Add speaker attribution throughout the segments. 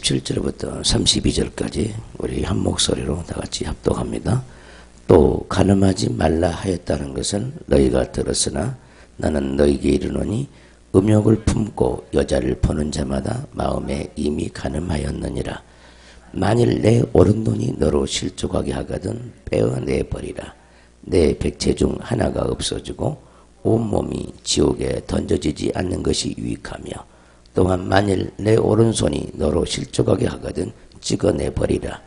Speaker 1: 27절부터 32절까지 우리 한 목소리로 다 같이 합독합니다. 또 간음하지 말라 하였다는 것을 너희가 들었으나 나는 너희에게 이르노니 음욕을 품고 여자를 보는 자마다 마음에 이미 간음하였느니라. 만일 내 오른손이 너로 실족하게 하거든 빼어내버리라. 내 백체 중 하나가 없어지고 온몸이 지옥에 던져지지 않는 것이 유익하며, 또한 만일 내 오른손이 너로 실족하게 하거든 찍어내버리라.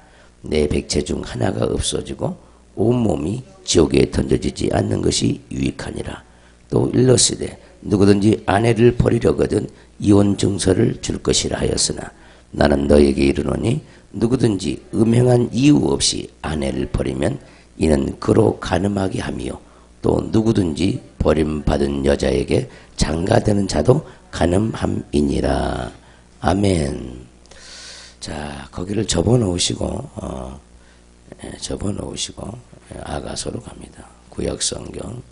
Speaker 1: 내 백체 중 하나가 없어지고 온몸이 지옥에 던져지지 않는 것이 유익하니라. 또 일러스되 누구든지 아내를 버리려거든 이혼 증서를 줄 것이라 하였으나 나는 너에게 이르노니 누구든지 음행한 이유 없이 아내를 버리면 이는 그로 간음하게 하며, 또 누구든지 버림받은 여자에게 장가되는 자도 간음함이니라. 아멘. 자, 거기를 접어놓으시고 아가서로 갑니다. 구약성경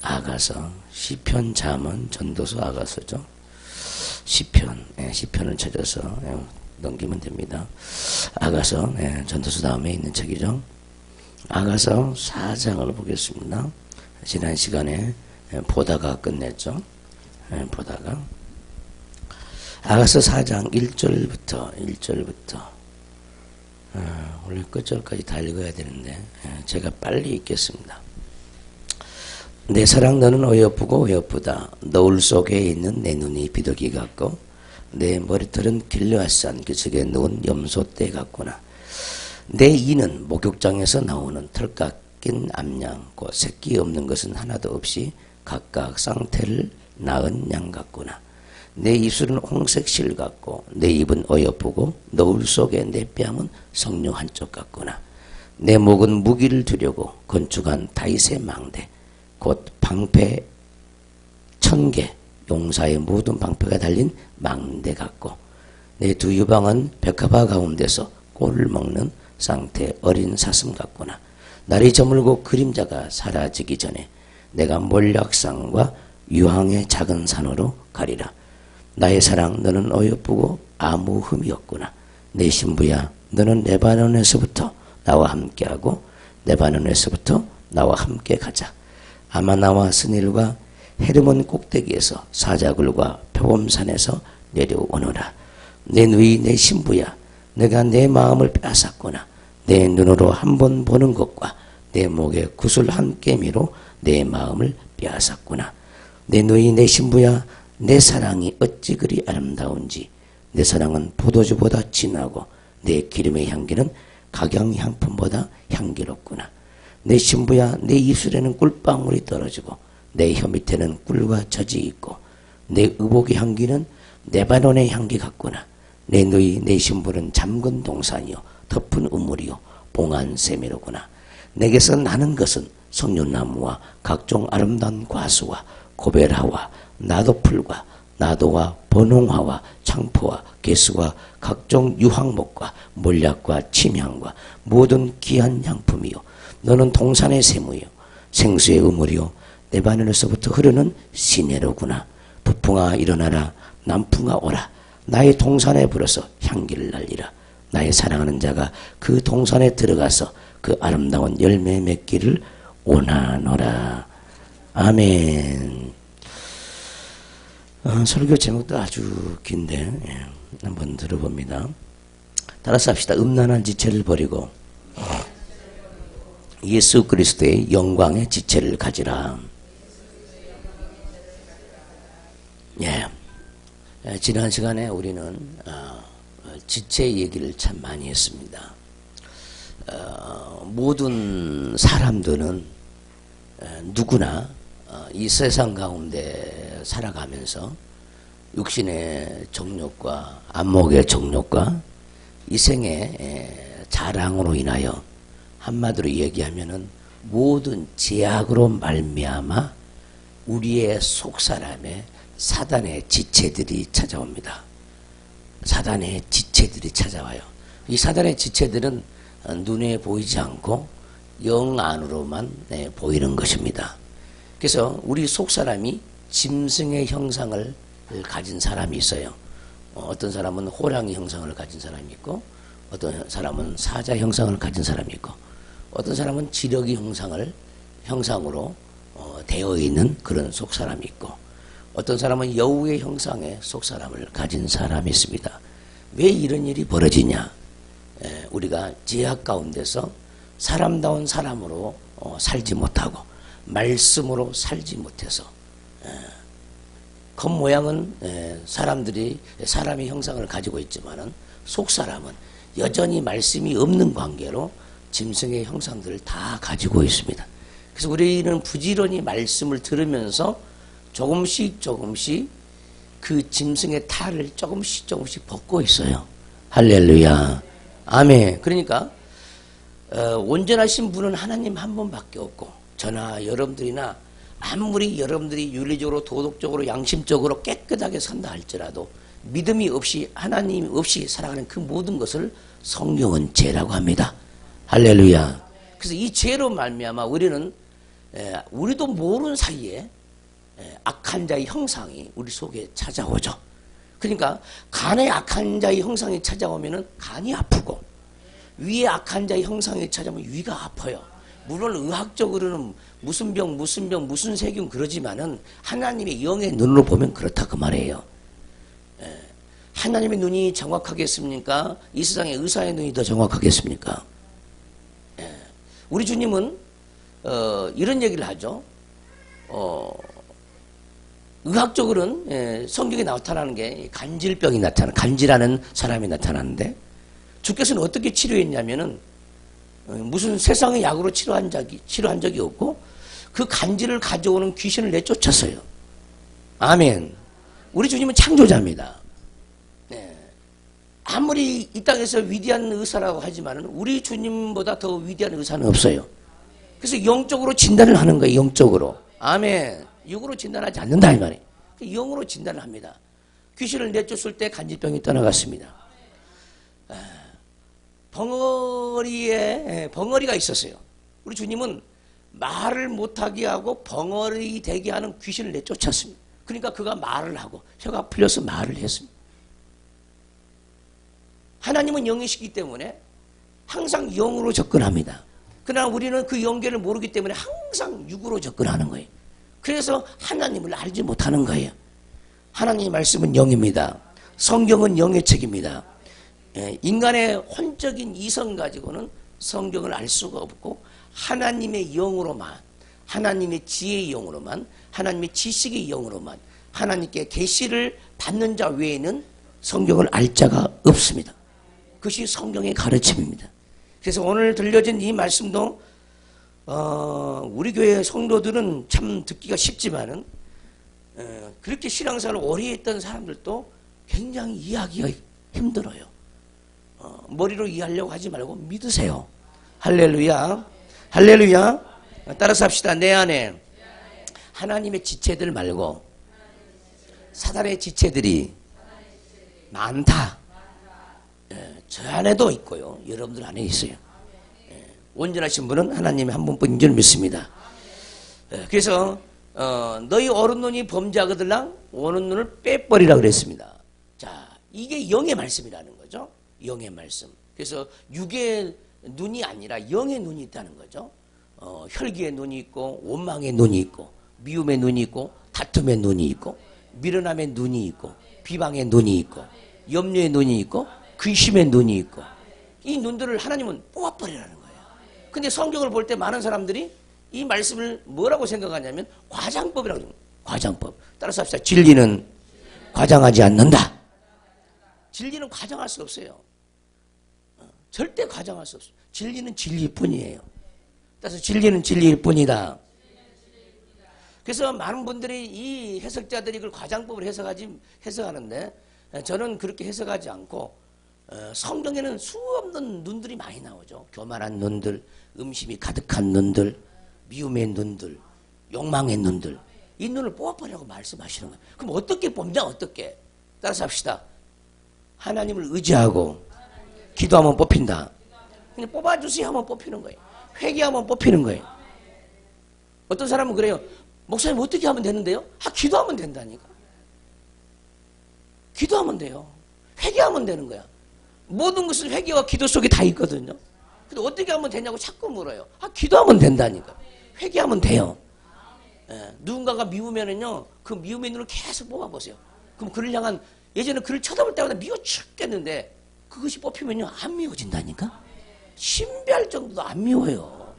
Speaker 1: 아가서, 시편, 잠언, 전도서, 아가서죠. 시편을 찾아서 넘기면 됩니다. 아가서, 전도서 다음에 있는 책이죠. 아가서 4장을 보겠습니다. 지난 시간에 보다가 끝냈죠. 보다가 아가서 4장 1절부터 원래 끝절까지 다 읽어야 되는데 제가 빨리 읽겠습니다. 내 사랑 너는 어여쁘고 어여쁘다. 너울 속에 있는 내 눈이 비둘기 같고 내 머리털은 길르앗산 그쪽에 누운 염소떼 같구나. 내 이는 목욕장에서 나오는 털 깎인 암양, 곧 새끼 없는 것은 하나도 없이 각각 쌍태를 낳은 양 같구나. 내 입술은 홍색 실 같고 내 입은 어여쁘고 너울 속에 내 뺨은 성류 한쪽 같구나. 내 목은 무기를 두려고 건축한 다윗의 망대, 곧 방패 1000개, 용사의 모든 방패가 달린 망대 같고, 내 두 유방은 백합화 가운데서 꼴을 먹는 쌍태 어린 사슴 같구나. 날이 저물고 그림자가 사라지기 전에 내가 몰약산과 유황의 작은 산으로 가리라. 나의 사랑 너는 어여쁘고 아무 흠이 없구나. 내 신부야 너는 레바논에서부터 나와 함께하고 레바논에서부터 나와 함께 가자. 아마나와 스닐과 헤르몬 꼭대기에서 사자굴과 표범산에서 내려오너라. 내 누이 내 신부야 내가 내 마음을 빼앗았구나. 내 눈으로 한 번 보는 것과 내 목에 구슬 한 깨미로 내 마음을 빼앗았구나. 내 누이 내 신부야 내 사랑이 어찌 그리 아름다운지. 내 사랑은 포도주보다 진하고 내 기름의 향기는 각양향품보다 향기롭구나. 내 신부야 내 입술에는 꿀방울이 떨어지고 내 혀 밑에는 꿀과 젖이 있고 내 의복의 향기는 레바논의 향기 같구나. 내 누이 내 신부는 잠근 동산이요 덮은 우물이요 봉한 세미로구나. 내게서 나는 것은 석류나무와 각종 아름다운 과수와 고베라와 나도풀과 나도와 번홍화와 창포와 개수와 각종 유황목과 몰약과 침향과 모든 귀한 향품이요 너는 동산의 세무요 생수의 우물이요 레바논에서부터 흐르는 시내로구나. 북풍아 일어나라. 남풍아 오라. 나의 동산에 불어서 향기를 날리라. 나의 사랑하는 자가 그 동산에 들어가서 그 아름다운 열매 맺기를 원하노라. 아멘. 설교 제목도 아주 긴데 한번 들어봅니다. 따라서 합시다. 음란한 지체를 버리고 예수 그리스도의 영광의 지체를 가지라. 지난 시간에 우리는 지체 얘기를 참 많이 했습니다. 모든 사람들은 누구나 이 세상 가운데 살아가면서 육신의 정욕과 안목의 정욕과 이생의 자랑으로 인하여 한마디로 얘기하면은 모든 제약으로 말미암아 우리의 속사람에 사단의 지체들이 찾아옵니다. 사단의 지체들이 찾아와요. 이 사단의 지체들은 눈에 보이지 않고 영 안으로만 보이는 것입니다. 그래서 우리 속사람이 짐승의 형상을 가진 사람이 있어요. 어떤 사람은 호랑이 형상을 가진 사람이 있고, 어떤 사람은 사자 형상을 가진 사람이 있고, 어떤 사람은 지력이 형상으로 되어 있는 그런 속사람이 있고, 어떤 사람은 여우의 형상의 속사람을 가진 사람이 있습니다. 왜 이런 일이 벌어지냐? 우리가 죄악 가운데서 사람다운 사람으로 살지 못하고 말씀으로 살지 못해서 겉모양은 사람의 형상을 가지고 있지만은 속사람은 여전히 말씀이 없는 관계로 짐승의 형상들을 다 가지고 있습니다. 그래서 우리는 부지런히 말씀을 들으면서 조금씩 그 짐승의 탈을 조금씩 벗고 있어요. 할렐루야. 아멘. 그러니까 온전하신 분은 하나님 한 분밖에 없고, 저나 여러분들이나 아무리 여러분들이 윤리적으로 도덕적으로 양심적으로 깨끗하게 산다 할지라도 믿음이 없이 하나님 없이 살아가는 그 모든 것을 성경은 죄라고 합니다. 할렐루야. 그래서 이 죄로 말미암아 우리도 모르는 사이에 악한 자의 형상이 우리 속에 찾아오죠. 그러니까 간에 악한 자의 형상이 찾아오면은 간이 아프고, 위에 악한 자의 형상이 찾아오면 위가 아파요. 물론 의학적으로는 무슨 병 무슨 세균 그러지만은 하나님의 영의 눈으로 보면 그렇다 그 말이에요. 하나님의 눈이 정확하겠습니까? 이 세상의 의사의 눈이 더 정확하겠습니까? 우리 주님은 이런 얘기를 하죠. 의학적으로는 성경에 나타나는 게 간질병이 간질하는 사람이 나타나는데, 주께서는 어떻게 치료했냐면은 무슨 세상의 약으로 치료한 적이 없고 그 간질을 가져오는 귀신을 내쫓았어요. 아멘. 우리 주님은 창조자입니다. 아무리 이 땅에서 위대한 의사라고 하지만은 우리 주님보다 더 위대한 의사는 없어요. 그래서 영적으로 진단을 하는 거예요. 영적으로. 아멘. 육으로 진단하지 않는다 이 말이에요. 영으로 진단을 합니다. 귀신을 내쫓을 때 간질병이 떠나갔습니다. 벙어리가 있었어요. 우리 주님은 말을 못하게 하고 벙어리 되게 하는 귀신을 내쫓았습니다. 그러니까 그가 말을 하고 혀가 풀려서 말을 했습니다. 하나님은 영이시기 때문에 항상 영으로 접근합니다. 그러나 우리는 그 연계를 모르기 때문에 항상 육으로 접근하는 거예요. 그래서 하나님을 알지 못하는 거예요. 하나님의 말씀은 영입니다. 성경은 영의 책입니다. 인간의 혼적인 이성 가지고는 성경을 알 수가 없고, 하나님의 영으로만, 하나님의 지혜의 영으로만, 하나님의 지식의 영으로만 하나님께 계시를 받는 자 외에는 성경을 알 자가 없습니다. 그것이 성경의 가르침입니다. 그래서 오늘 들려진 이 말씀도 우리 교회 성도들은 참 듣기가 쉽지만은 그렇게 신앙생활을 오래 했던 사람들도 굉장히 이해하기가 힘들어요. 머리로 이해하려고 하지 말고 믿으세요. 할렐루야. 할렐루야. 따라서 합시다. 내 안에 하나님의 지체들 말고 사단의 지체들이 많다. 저 안에도 있고요. 여러분들 안에 있어요. 온전하신 분은 하나님의 한 분뿐인 줄 믿습니다. 그래서 너희 오른 눈이 범죄하거들랑 오는 눈을 빼버리라 그랬습니다. 자, 이게 영의 말씀이라는 거죠. 영의 말씀. 그래서 육의 눈이 아니라 영의 눈이 있다는 거죠. 혈기의 눈이 있고 원망의 눈이 있고 미움의 눈이 있고 다툼의 눈이 있고 미련함의 눈이 있고 비방의 눈이 있고 염려의 눈이 있고 근심의 눈이 있고, 이 눈들을 하나님은 뽑아버리라는 거예요. 근데 성경을 볼 때 많은 사람들이 이 말씀을 뭐라고 생각하냐면 과장법이라고 합니다. 과장법. 따라서 합시다. 진리는 과장하지 않는다. 진리는 과장할 수 없어요. 절대 과장할 수 없어요. 진리는 진리일 뿐이에요. 따라서 진리는 진리일 뿐이다. 그래서 많은 분들이 이 해석자들이 그걸 과장법을 해석하는데 저는 그렇게 해석하지 않고 성경에는 수없는 눈들이 많이 나오죠. 교만한 눈들, 음심이 가득한 눈들, 미움의 눈들, 욕망의 눈들. 이 눈을 뽑아버리라고 말씀하시는 거예요. 그럼 어떻게 뽑냐? 어떻게? 따라서 합시다. 하나님을 의지하고 기도하면 뽑힌다. 그냥 뽑아주세요 하면 뽑히는 거예요. 회개하면 뽑히는 거예요. 어떤 사람은 그래요. 목사님 어떻게 하면 되는데요? 기도하면 된다니까. 기도하면 돼요. 회개하면 되는 거야. 모든 것은 회개와 기도 속에 다 있거든요. 근데 어떻게 하면 되냐고 자꾸 물어요. 기도하면 된다니까. 회개하면 돼요. 누군가가 미우면은요, 그 미움의 눈을 계속 뽑아보세요. 그럼 그를 향한, 예전에 그를 쳐다볼 때마다 미워 죽겠는데, 그것이 뽑히면요, 안 미워진다니까? 신비할 정도도 안 미워요.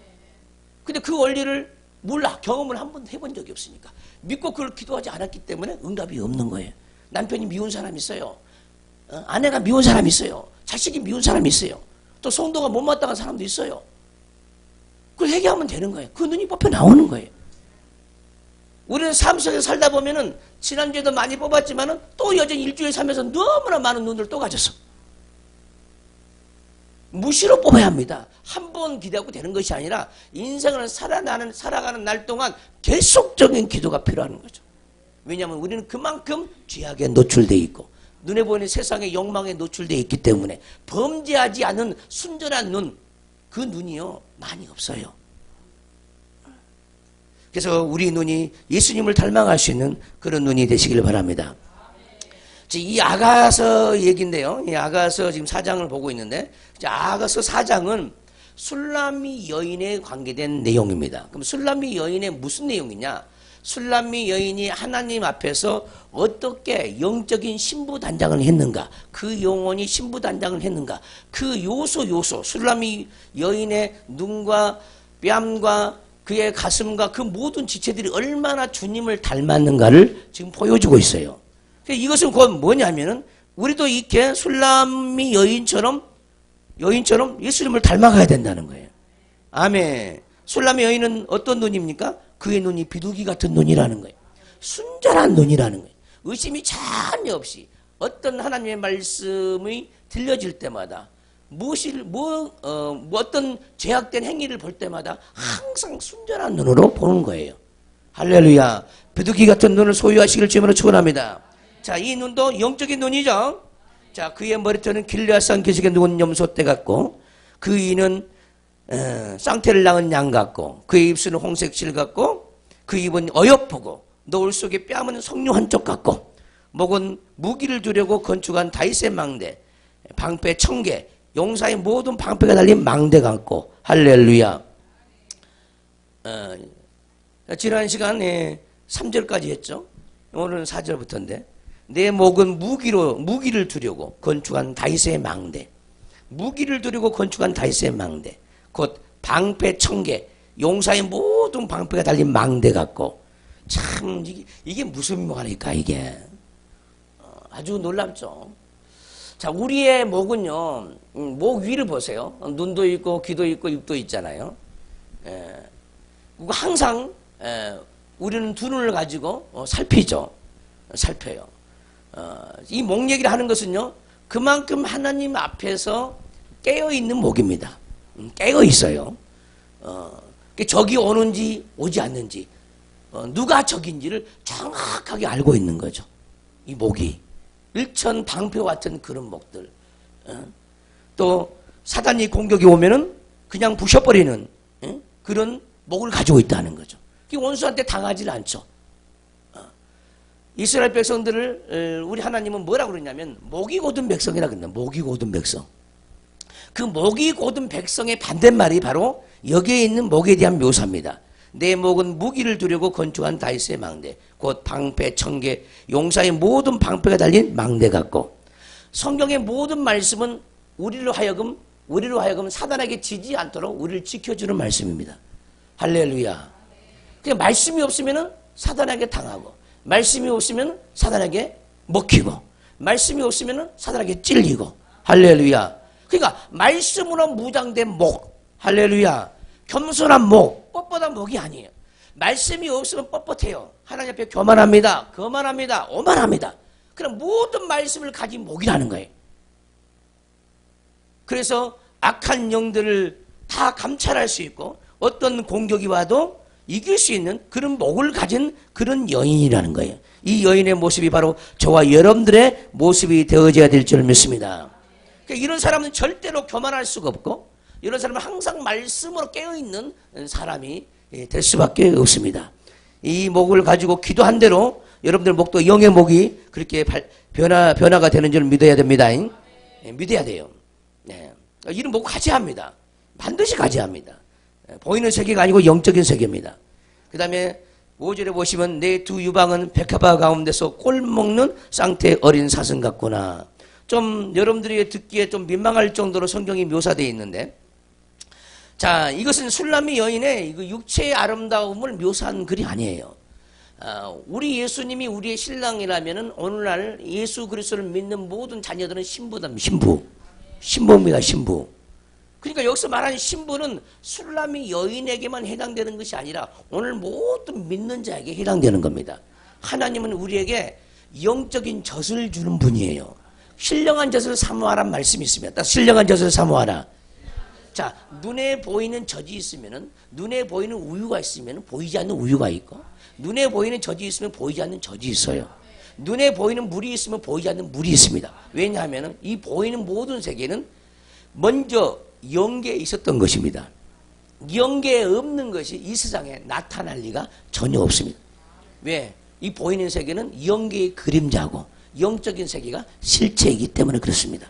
Speaker 1: 근데 그 원리를 몰라. 경험을 한 번 해본 적이 없으니까. 믿고 그걸 기도하지 않았기 때문에 응답이 없는 거예요. 남편이 미운 사람이 있어요. 아내가 미운 사람이 있어요. 자식이 미운 사람이 있어요. 또 성도가 못마땅한 사람도 있어요. 그걸 회개하면 되는 거예요. 그 눈이 뽑혀 나오는 거예요. 우리는 삶 속에 살다 보면은 지난주에도 많이 뽑았지만은 또 여전히 일주일 살면서 너무나 많은 눈을 또 가졌어. 무시로 뽑아야 합니다. 한 번 기도하고 되는 것이 아니라 인생을 살아가는 날 동안 계속적인 기도가 필요한 거죠. 왜냐하면 우리는 그만큼 죄악에 노출되어 있고 눈에 보이는 세상의 욕망에 노출되어 있기 때문에 범죄하지 않은 순전한 눈, 그 눈이요 많이 없어요. 그래서 우리 눈이 예수님을 닮아갈 수 있는 그런 눈이 되시길 바랍니다. 이 아가서 얘기인데요. 이 아가서 지금 4장을 보고 있는데, 아가서 4장은 술람미 여인에 관계된 내용입니다. 그럼 술람미 여인의 무슨 내용이냐? 술람미 여인이 하나님 앞에서 어떻게 영적인 신부단장을 했는가? 그 영혼이 신부단장을 했는가? 그 요소, 술람미 여인의 눈과 뺨과 그의 가슴과 그 모든 지체들이 얼마나 주님을 닮았는가를 지금 보여주고 있어요. 이것은 곧 뭐냐면은 우리도 이렇게 술람미 여인처럼 예수님을 닮아가야 된다는 거예요. 아멘. 술람미 여인은 어떤 눈입니까? 그의 눈이 비둘기 같은 눈이라는 거예요. 순전한 눈이라는 거예요. 의심이 전혀 없이 어떤 하나님의 말씀이 들려질 때마다 어떤 죄악된 행위를 볼 때마다 항상 순전한 눈으로 보는 거예요. 할렐루야. 비둘기 같은 눈을 소유하시길 주님으로 축원합니다. 자, 이 눈도 영적인 눈이죠. 자, 그의 머리털은 길르앗산 기슭에 누운 염소떼 같고, 그 이는 쌍태를 낳은 양 같고, 그의 입술은 홍색 실 같고, 그 입은 어여쁘고, 노을 속에 뺨은 석류 한쪽 같고, 목은 무기를 두려고 건축한 다윗의 망대, 방패 1000개, 용사의 모든 방패가 달린 망대 같고, 할렐루야. 지난 시간에 3절까지 했죠. 오늘은 4절부터인데, 내 목은 무기를 두려고 건축한 다윗의 망대, 무기를 두려고 건축한 다윗의 망대, 곧 방패 1000개, 용사의 모든 방패가 달린 망대 같고, 참 이게 무슨 말일까 이게. 아주 놀랍죠. 자, 우리의 목은요, 목 위를 보세요. 눈도 있고 귀도 있고 입도 있잖아요. 항상 우리는 두 눈을 가지고 살펴요. 이 목 얘기를 하는 것은요, 그만큼 하나님 앞에서 깨어있는 목입니다. 깨어 있어요. 적이 오는지 오지 않는지, 누가 적인지를 정확하게 알고 있는 거죠. 이 목이. 일천방패와 같은 그런 목들. 또 사단이 공격이 오면은 그냥 부셔버리는 그런 목을 가지고 있다는 거죠. 원수한테 당하지 않죠. 이스라엘 백성들을 우리 하나님은 뭐라고 그러냐면 목이 곧은 백성이라고 그런다. 목이 곧은 백성. 그 목이 곧은 백성의 반대말이 바로 여기에 있는 목에 대한 묘사입니다. 내 목은 무기를 두려고 건축한 다윗의 망대, 곧 방패 1000개, 용사의 모든 방패가 달린 망대 같고, 성경의 모든 말씀은 우리로 하여금 사단에게 지지 않도록 우리를 지켜주는 말씀입니다. 할렐루야. 그냥 말씀이 없으면 사단에게 당하고, 말씀이 없으면 사단에게 먹히고, 말씀이 없으면 사단에게 찔리고. 할렐루야. 그러니까 말씀으로 무장된 목, 할렐루야. 겸손한 목, 뻣뻣한 목이 아니에요. 말씀이 없으면 뻣뻣해요. 하나님 앞에 교만합니다. 거만합니다. 오만합니다. 그럼 모든 말씀을 가진 목이라는 거예요. 그래서 악한 영들을 다 감찰할 수 있고, 어떤 공격이 와도 이길 수 있는 그런 목을 가진 그런 여인이라는 거예요. 이 여인의 모습이 바로 저와 여러분들의 모습이 되어져야 될 줄 믿습니다. 그러니까 이런 사람은 절대로 교만할 수가 없고, 이런 사람은 항상 말씀으로 깨어있는 사람이 될 수밖에 없습니다. 이 목을 가지고 기도한 대로 여러분들 목도 영의 목이 그렇게 변화가 되는 줄 믿어야 됩니다. 예, 믿어야 돼요. 네. 이런 목 가지합니다. 반드시 가지합니다. 보이는 세계가 아니고 영적인 세계입니다. 그 다음에 5절에 보시면 내 두 유방은 백합화 가운데서 꼴 먹는 쌍태 어린 사슴 같구나. 좀 여러분들이 듣기에 좀 민망할 정도로 성경이 묘사되어 있는데, 자, 이것은 술람이 여인의 육체의 아름다움을 묘사한 글이 아니에요. 우리 예수님이 우리의 신랑이라면은 오늘날 예수 그리스도를 믿는 모든 자녀들은 신부입니다. 신부. 그러니까 여기서 말하는 신부는 술람이 여인에게만 해당되는 것이 아니라 오늘 모든 믿는 자에게 해당되는 겁니다. 하나님은 우리에게 영적인 젖을 주는 분이에요. 신령한 젖을 사모하라는 말씀이 있습니다. 신령한 젖을 사모하라. 자, 눈에 보이는 젖이 있으면은, 눈에 보이는 우유가 있으면 보이지 않는 우유가 있고, 눈에 보이는 젖이 있으면 보이지 않는 젖이 있어요. 눈에 보이는 물이 있으면 보이지 않는 물이 있습니다. 왜냐하면 이 보이는 모든 세계는 먼저 영계에 있었던 것입니다. 영계에 없는 것이 이 세상에 나타날 리가 전혀 없습니다. 왜? 이 보이는 세계는 영계의 그림자고 영적인 세계가 실체이기 때문에 그렇습니다.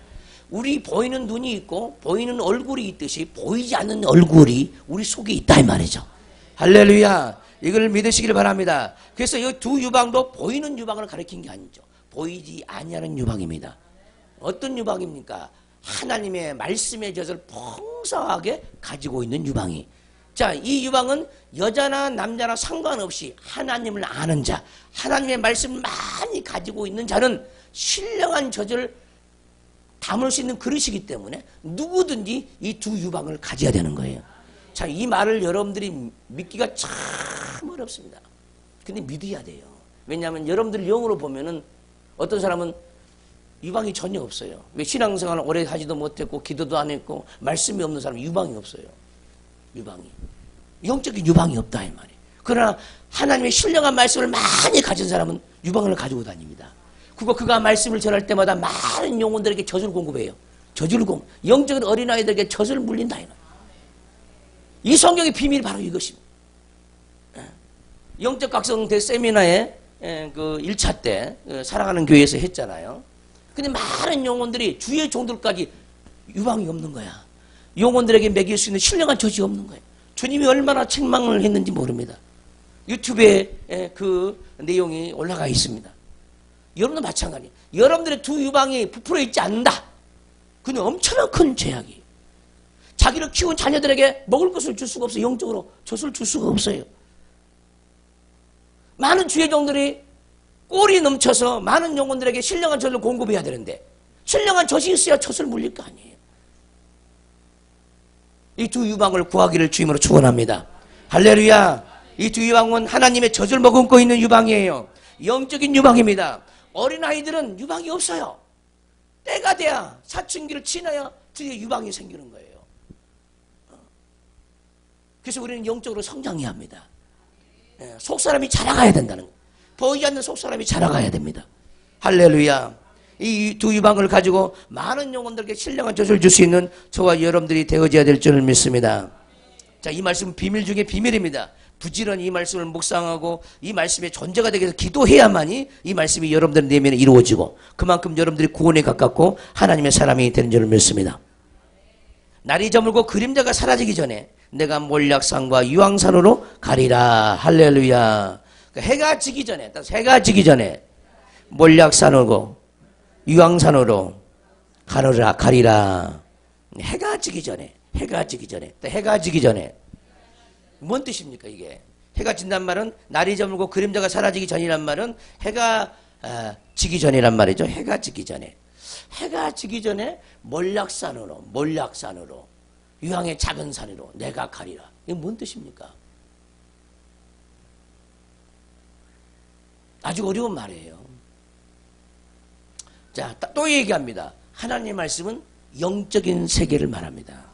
Speaker 1: 우리 보이는 눈이 있고 보이는 얼굴이 있듯이 보이지 않는 얼굴이 우리 속에 있다 이 말이죠. 할렐루야. 이걸 믿으시길 바랍니다. 그래서 이 두 유방도 보이는 유방을 가리킨 게 아니죠. 보이지 아니하는 유방입니다. 어떤 유방입니까? 하나님의 말씀의 젖을 풍성하게 가지고 있는 유방이. 자, 이 유방은 여자나 남자나 상관없이 하나님을 아는 자, 하나님의 말씀을 많이 가지고 있는 자는 신령한 젖을 담을 수 있는 그릇이기 때문에 누구든지 이 두 유방을 가져야 되는 거예요. 자, 이 말을 여러분들이 믿기가 참 어렵습니다. 근데 믿어야 돼요. 왜냐하면 여러분들 영으로 보면은 어떤 사람은 유방이 전혀 없어요. 왜? 신앙생활을 오래 하지도 못했고 기도도 안 했고 말씀이 없는 사람은 유방이 없어요. 유방이. 영적인 유방이 없다 이 말이에요. 그러나 하나님의 신령한 말씀을 많이 가진 사람은 유방을 가지고 다닙니다. 그가 말씀을 전할 때마다 많은 영혼들에게 젖을 공급해요. 영적인 어린아이들에게 젖을 물린다 이 말이에요. 이 성경의 비밀이 바로 이것입니다. 영적 각성대 세미나에 그 1차 때 사랑하는 교회에서 했잖아요. 근데 많은 영혼들이 주의 종들까지 유방이 없는 거야. 영혼들에게 먹일 수 있는 신령한 젖이 없는 거예요. 주님이 얼마나 책망을 했는지 모릅니다. 유튜브에 그 내용이 올라가 있습니다. 여러분도 마찬가지. 여러분들의 두 유방이 부풀어 있지 않는다. 그는 엄청난 큰 죄악이에요. 자기를 키운 자녀들에게 먹을 것을 줄 수가 없어요. 영적으로 젖을 줄 수가 없어요. 많은 주의 종들이 꼴이 넘쳐서 많은 영혼들에게 신령한 젖을 공급해야 되는데 신령한 젖이 있어야 젖을 물릴 거 아니에요. 이 두 유방을 구하기를 주임으로 축원합니다. 할렐루야. 이 두 유방은 하나님의 젖을 머금고 있는 유방이에요. 영적인 유방입니다. 어린아이들은 유방이 없어요. 때가 돼야 사춘기를 지나야 드디어 유방이 생기는 거예요. 그래서 우리는 영적으로 성장해야 합니다. 속사람이 자라가야 된다는 거예요. 보이지 않는 속사람이 자라가야 됩니다. 할렐루야. 이 두 유방을 가지고 많은 영혼들에게 신령한 젖을 줄 수 있는 저와 여러분들이 되어져야 될 줄을 믿습니다. 자, 이 말씀은 비밀 중에 비밀입니다. 부지런히 이 말씀을 묵상하고 이 말씀의 존재가 되기 위해서 기도해야만이 이 말씀이 여러분들 내면에 이루어지고 그만큼 여러분들이 구원에 가깝고 하나님의 사람이 되는 줄을 믿습니다. 날이 저물고 그림자가 사라지기 전에 내가 몰약산과 유황산으로 가리라. 할렐루야. 해가 지기 전에, 해가 지기 전에 몰약산으로 유황산으로 가리라. 해가 지기 전에, 해가 지기 전에. 뭔 뜻입니까 이게? 해가 진단 말은 날이 저물고 그림자가 사라지기 전이란 말은 해가 지기 전이란 말이죠. 해가 지기 전에. 해가 지기 전에 몰약산으로 유황의 작은 산으로 내가 가리라. 이게 뭔 뜻입니까? 아주 어려운 말이에요. 자, 또 얘기합니다. 하나님의 말씀은 영적인 세계를 말합니다.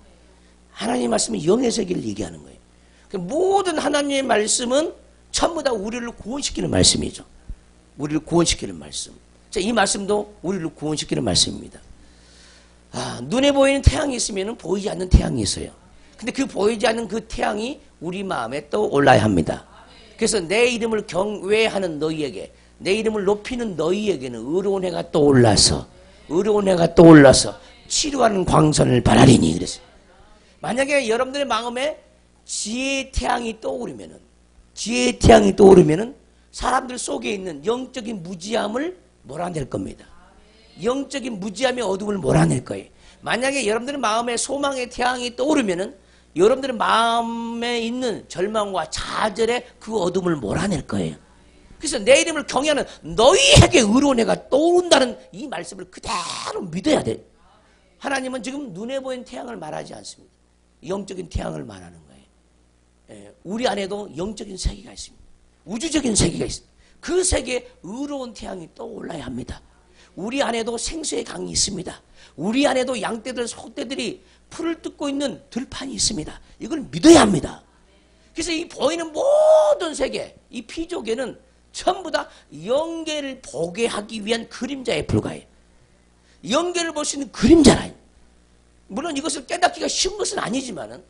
Speaker 1: 하나님의 말씀은 영의 세계를 얘기하는 거예요. 모든 하나님의 말씀은 전부 다 우리를 구원시키는 말씀이죠. 우리를 구원시키는 말씀. 자, 이 말씀도 우리를 구원시키는 말씀입니다. 눈에 보이는 태양이 있으면 보이지 않는 태양이 있어요. 근데 그 보이지 않는 그 태양이 우리 마음에 떠올라야 합니다. 그래서 내 이름을 경외하는 너희에게 내 이름을 높이는 너희에게는 의로운 해가 떠올라서 의로운 해가 떠올라서 치료하는 광선을 발하리니 그랬어요. 만약에 여러분들의 마음에 지혜의 태양이 떠오르면은 지혜의 태양이 떠오르면은 사람들 속에 있는 영적인 무지함을 몰아낼 겁니다. 영적인 무지함의 어둠을 몰아낼 거예요. 만약에 여러분들의 마음에 소망의 태양이 떠오르면은 여러분들의 마음에 있는 절망과 좌절의 그 어둠을 몰아낼 거예요. 그래서 내 이름을 경외하는 너희에게 의로운 해가 떠오른다는 이 말씀을 그대로 믿어야 돼요. 하나님은 지금 눈에 보이는 태양을 말하지 않습니다. 영적인 태양을 말하는 거예요. 우리 안에도 영적인 세계가 있습니다. 우주적인 세계가 있습니다. 그 세계에 의로운 태양이 떠올라야 합니다. 우리 안에도 생수의 강이 있습니다. 우리 안에도 양떼들, 소떼들이 풀을 뜯고 있는 들판이 있습니다. 이걸 믿어야 합니다. 그래서 이 보이는 모든 세계, 이 피조계는 전부 다 영계를 보게 하기 위한 그림자에 불과해요. 영계를 볼 수 있는 그림자라요. 물론 이것을 깨닫기가 쉬운 것은 아니지만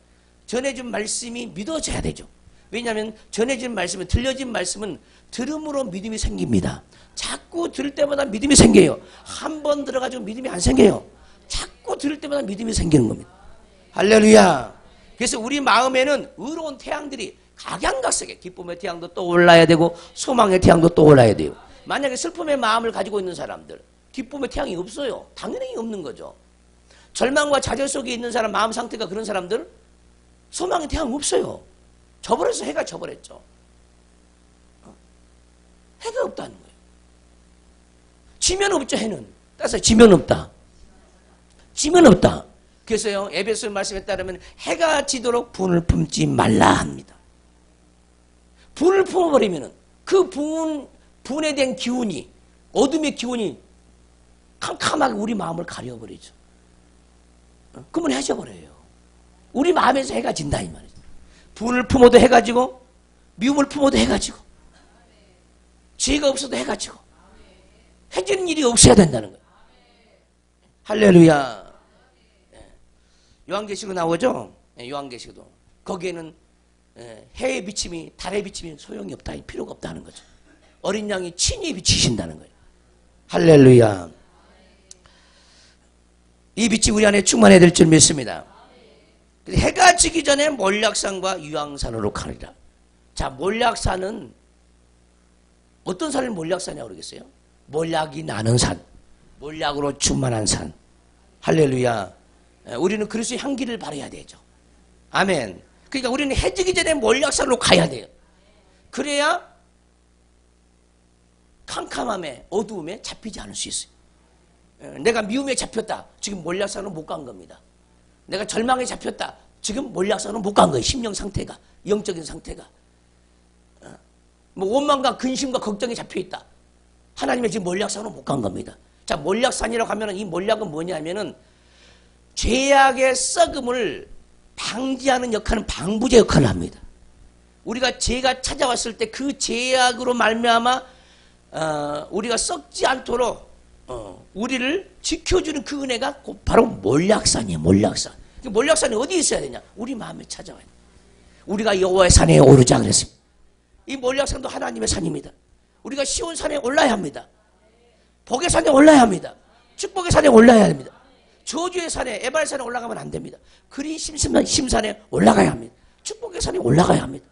Speaker 1: 전해진 말씀이 믿어져야 되죠. 왜냐하면 전해진 말씀은, 들려진 말씀은 들음으로 믿음이 생깁니다. 자꾸 들을 때마다 믿음이 생겨요. 한 번 들어가지고 믿음이 안 생겨요. 자꾸 들을 때마다 믿음이 생기는 겁니다. 할렐루야. 그래서 우리 마음에는 의로운 태양들이 각양각색의 기쁨의 태양도 떠올라야 되고 소망의 태양도 떠올라야 돼요. 만약에 슬픔의 마음을 가지고 있는 사람들, 기쁨의 태양이 없어요. 당연히 없는 거죠. 절망과 좌절 속에 있는 사람, 마음 상태가 그런 사람들, 소망의 태양 없어요. 져버려서 해가 져버렸죠. 해가 없다는 거예요. 지면 없죠, 해는. 따라서 지면 없다. 지면 없다. 그래서요, 에베소 말씀에 따르면 해가 지도록 분을 품지 말라 합니다. 분을 품어버리면은 그 분에 대한 기운이, 어둠의 기운이 캄캄하게 우리 마음을 가려버리죠. 그러면 해져버려요. 우리 마음에서 해가 진다 이 말이죠. 분을 품어도 해가 지고, 미움을 품어도 해가 지고, 죄가 없어도 해가 지고, 해지는 일이 없어야 된다는 거예요. 할렐루야. 요한계시록 나오죠? 요한계시록도. 거기에는 해의 비침이, 달의 비침이 소용이 없다, 필요가 없다는 거죠. 어린 양이 친히 비치신다는 거예요. 할렐루야. 이 빛이 우리 안에 충만해야 될 줄 믿습니다. 해가 지기 전에 몰약산과 유황산으로 가리라. 자, 몰약산은 어떤 산을 몰약산이라고 그러겠어요? 몰약이 나는 산, 몰약으로 충만한 산. 할렐루야. 우리는 그리스도의 향기를 발해야 되죠. 아멘. 그러니까 우리는 해지기 전에 몰약산으로 가야 돼요. 그래야 캄캄함에, 어두움에 잡히지 않을 수 있어요. 내가 미움에 잡혔다. 지금 몰약산으로 못 간 겁니다. 내가 절망에 잡혔다. 지금 몰약산으로 못 간 거예요. 심령 상태가, 영적인 상태가. 뭐 원망과 근심과 걱정에 잡혀있다. 하나님의 지금 몰약산으로 못 간 겁니다. 자, 몰약산이라고 하면 이 몰약은 뭐냐면은 죄악의 썩음을 방지하는 역할은 방부제 역할을 합니다. 우리가 죄가 찾아왔을 때 그 죄악으로 말미암아 우리가 썩지 않도록 우리를 지켜주는 그 은혜가 곧 바로 몰약산이에요. 몰약산. 몰약산이 어디에 있어야 되냐? 우리 마음에 찾아와야 돼. 우리가 여호와의 산에 오르자 그랬습니다. 이 몰약산도 하나님의 산입니다. 우리가 시온 산에 올라야 합니다. 복의 산에 올라야 합니다. 축복의 산에 올라야 합니다. 저주의 산에, 에발산에 올라가면 안 됩니다. 그리 심산에 올라가야 합니다. 축복의 산에 올라가야 합니다.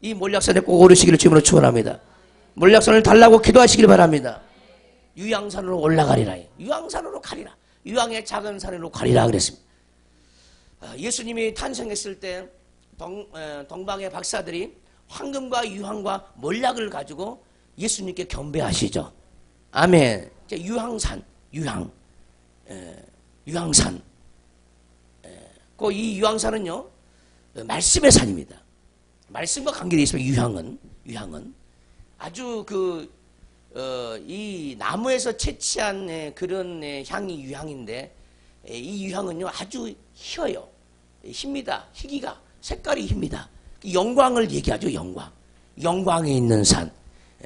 Speaker 1: 이 몰약산에 꼭 오르시기를 주님으로 축원합니다. 몰약산을 달라고 기도하시길 바랍니다. 유황산으로 올라가리라. 유황산으로 가리라. 유황의 작은 산으로 가리라 그랬습니다. 예수님이 탄생했을 때 동방의 박사들이 황금과 유황과 몰약을 가지고 예수님께 경배하시죠. 아멘. 유황산, 유황산. 이 유황산은요, 말씀의 산입니다. 말씀과 관계되어 있으면 유황은 아주 이 나무에서 채취한 그런 향이 유황인데, 이 유황은요 아주 희어요. 힙니다. 희기가, 색깔이 힙니다. 영광을 얘기하죠. 영광에 있는 산.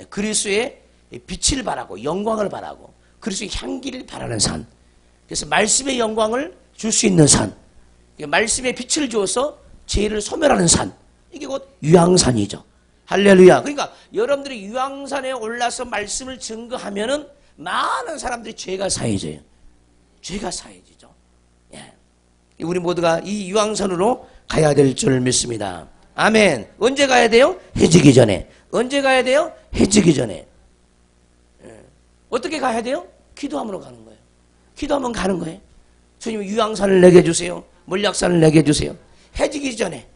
Speaker 1: 그리스도의 빛을 바라고, 영광을 바라고, 그리스도의 향기를 바라는 산. 그래서 말씀의 영광을 줄 수 있는 산, 말씀의 빛을 주어서 죄를 소멸하는 산, 이게 곧 유황산이죠. 할렐루야. 그러니까 여러분들이 유황산에 올라서 말씀을 증거하면은 많은 사람들이 죄가 사해져요. 죄가 사해지죠. 예. 우리 모두가 이 유황산으로 가야 될 줄 믿습니다. 아멘. 언제 가야 돼요? 해지기 전에. 언제 가야 돼요? 해지기 전에. 예. 어떻게 가야 돼요? 기도함으로 가는 거예요. 기도하면 가는 거예요. 주님 유황산을 내게 주세요. 몰약산을 내게 주세요. 해지기 전에,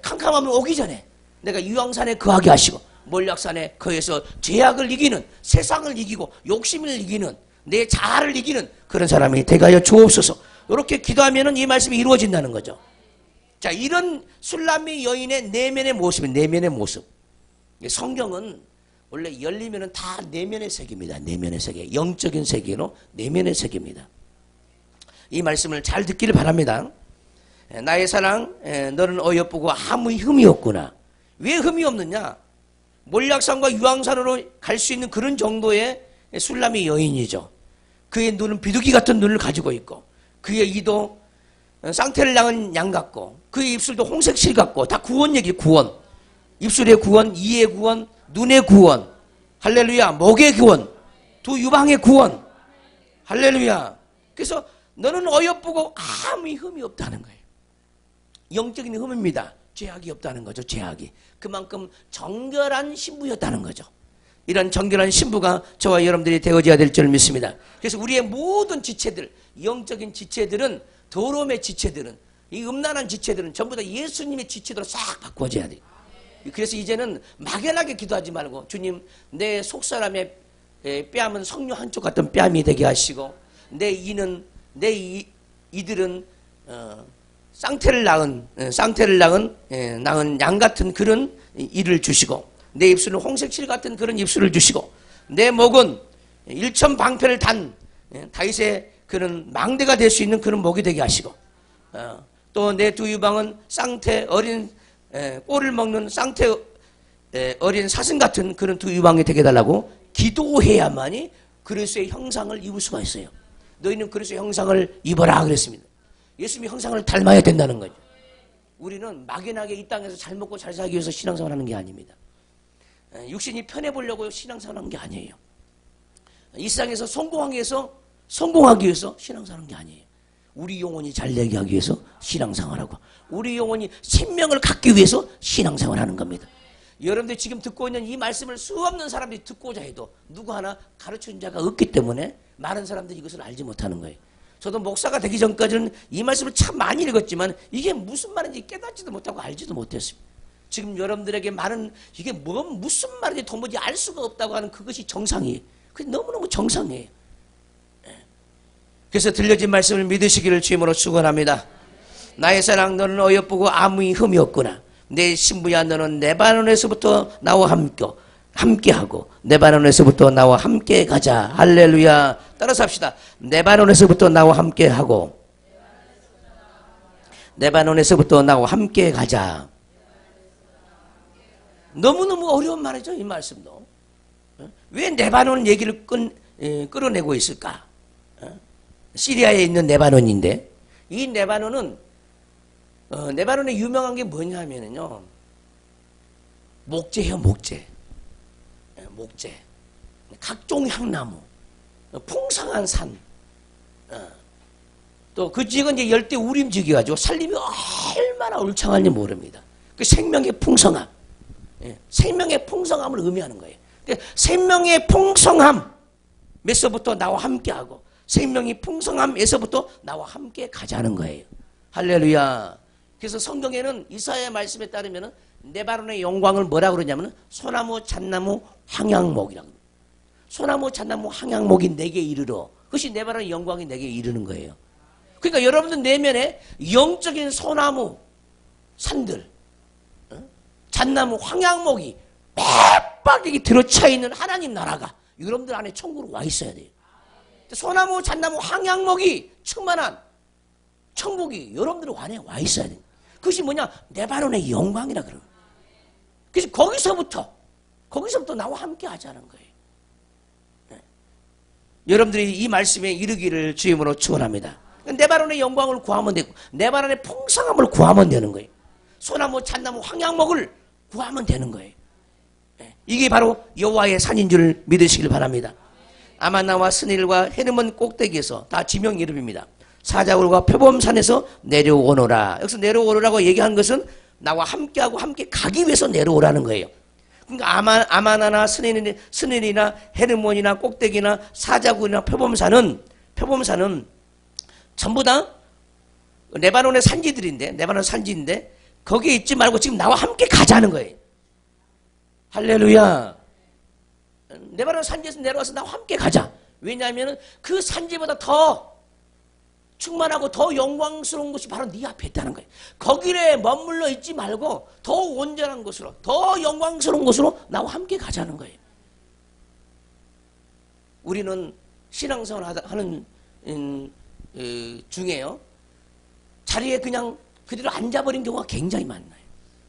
Speaker 1: 캄캄함을 오기 전에 내가 유황산에 거하게 하시고 몰약산에 거해서 죄악을 이기는, 세상을 이기고 욕심을 이기는, 내 자아를 이기는 그런 사람이 되게 하여 주옵소서. 이렇게 기도하면 이 말씀이 이루어진다는 거죠. 자, 이런 술람미 여인의 내면의 모습은 내면의 모습. 성경은 원래 열리면 다 내면의 세계입니다. 내면의 세계. 영적인 세계로 내면의 세계입니다. 이 말씀을 잘 듣기를 바랍니다. 나의 사랑, 너는 어여쁘고 아무 흠이 없구나. 왜 흠이 없느냐? 몰약산과 유황산으로 갈 수 있는 그런 정도의 술람미 여인이죠. 그의 눈은 비둘기 같은 눈을 가지고 있고, 그의 이도 쌍태를 낳은 양 같고, 그의 입술도 홍색실 같고, 다 구원 얘기, 구원. 입술의 구원, 이의 구원, 눈의 구원, 할렐루야, 목의 구원, 두 유방의 구원, 할렐루야. 그래서 너는 어여쁘고 아무 흠이 없다는 거예요. 영적인 흠입니다. 죄악이 없다는 거죠. 죄악이. 그만큼 정결한 신부였다는 거죠. 이런 정결한 신부가 저와 여러분들이 되어져야 될 줄 믿습니다. 그래서 우리의 모든 지체들, 영적인 지체들은, 더러움의 지체들은, 이 음란한 지체들은 전부 다 예수님의 지체도로 싹 바꿔줘야 돼요. 그래서 이제는 막연하게 기도하지 말고, 주님 내 속사람의 뺨은 석류 한쪽 같은 뺨이 되게 하시고, 내 이는, 내 이들은 쌍태를 낳은 양 같은 그런 이를 주시고, 내 입술은 홍색실 같은 그런 입술을 주시고, 내 목은 일천방편을 단 다윗의 그런 망대가 될 수 있는 그런 목이 되게 하시고, 또 내 두 유방은 쌍태 어린 꼴을 먹는 쌍태 어린 사슴 같은 그런 두 유방이 되게 해달라고 기도해야만이 그리스도의 형상을 입을 수가 있어요. 너희는 그리스도의 형상을 입어라 그랬습니다. 예수님의 형상을 닮아야 된다는 거죠. 우리는 막연하게 이 땅에서 잘 먹고 잘 살기 위해서 신앙생활 하는 게 아닙니다. 육신이 편해 보려고 신앙생활 하는 게 아니에요. 이 세상에서 성공하기 위해서 신앙생활 하는 게 아니에요. 우리 영혼이 잘 되게 하기 위해서 신앙생활하고, 우리 영혼이 생명을 갖기 위해서 신앙생활 하는 겁니다. 여러분들 지금 듣고 있는 이 말씀을 수없는 사람들이 듣고자 해도 누구 하나 가르치는 자가 없기 때문에 많은 사람들이 이것을 알지 못하는 거예요. 저도 목사가 되기 전까지는 이 말씀을 참 많이 읽었지만 이게 무슨 말인지 깨닫지도 못하고 알지도 못했습니다. 지금 여러분들에게 말은 이게 무슨 말인지 도무지 알 수가 없다고 하는 그것이 정상이에요. 그게 너무너무 정상이에요. 그래서 들려진 말씀을 믿으시기를 주임으로 축원합니다. 나의 사랑, 너는 어여쁘고 아무 흠이 없구나. 내 신부야, 너는 레바논에서부터 나와 함께하고 레바논에서부터 나와 함께 가자. 할렐루야. 따라서 합시다. 레바논에서부터 나와 함께하고 레바논에서부터 나와 함께 가자. 너무너무 어려운 말이죠, 이 말씀도. 왜 레바논 얘기를 끌어내고 있을까? 시리아에 있는 레바논인데, 이 레바논은 레바논에 유명한 게 뭐냐면요, 목재예요. 목재. 각종 향나무, 풍성한 산, 또 그 지역은 이제 열대 우림 지역이가지고 살림이 얼마나 울창한지 모릅니다. 그 생명의 풍성함, 생명의 풍성함을 의미하는 거예요. 생명의 풍성함에서부터 나와 함께하고 생명이 풍성함에서부터 나와 함께 가자는 거예요. 할렐루야. 그래서 성경에는 이사야의 말씀에 따르면 레바논의 영광을 뭐라고 그러냐면 소나무, 잣나무, 황양목이라고. 소나무, 잣나무, 황양목이 내게 이르러. 그것이 레바논의 영광이 내게 이르는 거예요. 그러니까 여러분들 내면에 영적인 소나무, 산들, 잣나무, 황양목이 빽빽하게 들어차 있는 하나님 나라가 여러분들 안에 천국으로 와 있어야 돼요. 소나무, 잣나무, 황양목이 충만한 천국이 여러분들 안에 와 있어야 돼요. 그것이 뭐냐? 레바논의 영광이라 그러는 거예요. 그래서 거기서부터 나와 함께 하자는 거예요. 네. 여러분들이 이 말씀에 이르기를 주임으로 축원합니다. 레바논의 영광을 구하면 되고 레바논의 풍성함을 구하면 되는 거예요. 소나무, 잣나무, 황양목을 구하면 되는 거예요. 이게 바로 여호와의 산인 줄 믿으시길 바랍니다. 아마나와 스닐과 헤르몬 꼭대기에서 다 지명 이름입니다. 사자굴과 표범산에서 내려오노라. 여기서 내려오노라고 얘기한 것은 나와 함께하고 함께 가기 위해서 내려오라는 거예요. 그러니까 아마나나 스닐이나 헤르몬이나 꼭대기나 사자굴이나 표범산은 전부 다 레바논의 산지인데 거기에 있지 말고 지금 나와 함께 가자는 거예요. 할렐루야. 레바논 산지에서 내려와서 나와 함께 가자. 왜냐하면 그 산지보다 더 충만하고 더 영광스러운 곳이 바로 네 앞에 있다는 거예요. 거기에 머물러 있지 말고 더 온전한 곳으로, 더 영광스러운 곳으로 나와 함께 가자는 거예요. 우리는 신앙생활 하는 중에요, 자리에 그냥 그대로 앉아버린 경우가 굉장히 많아요.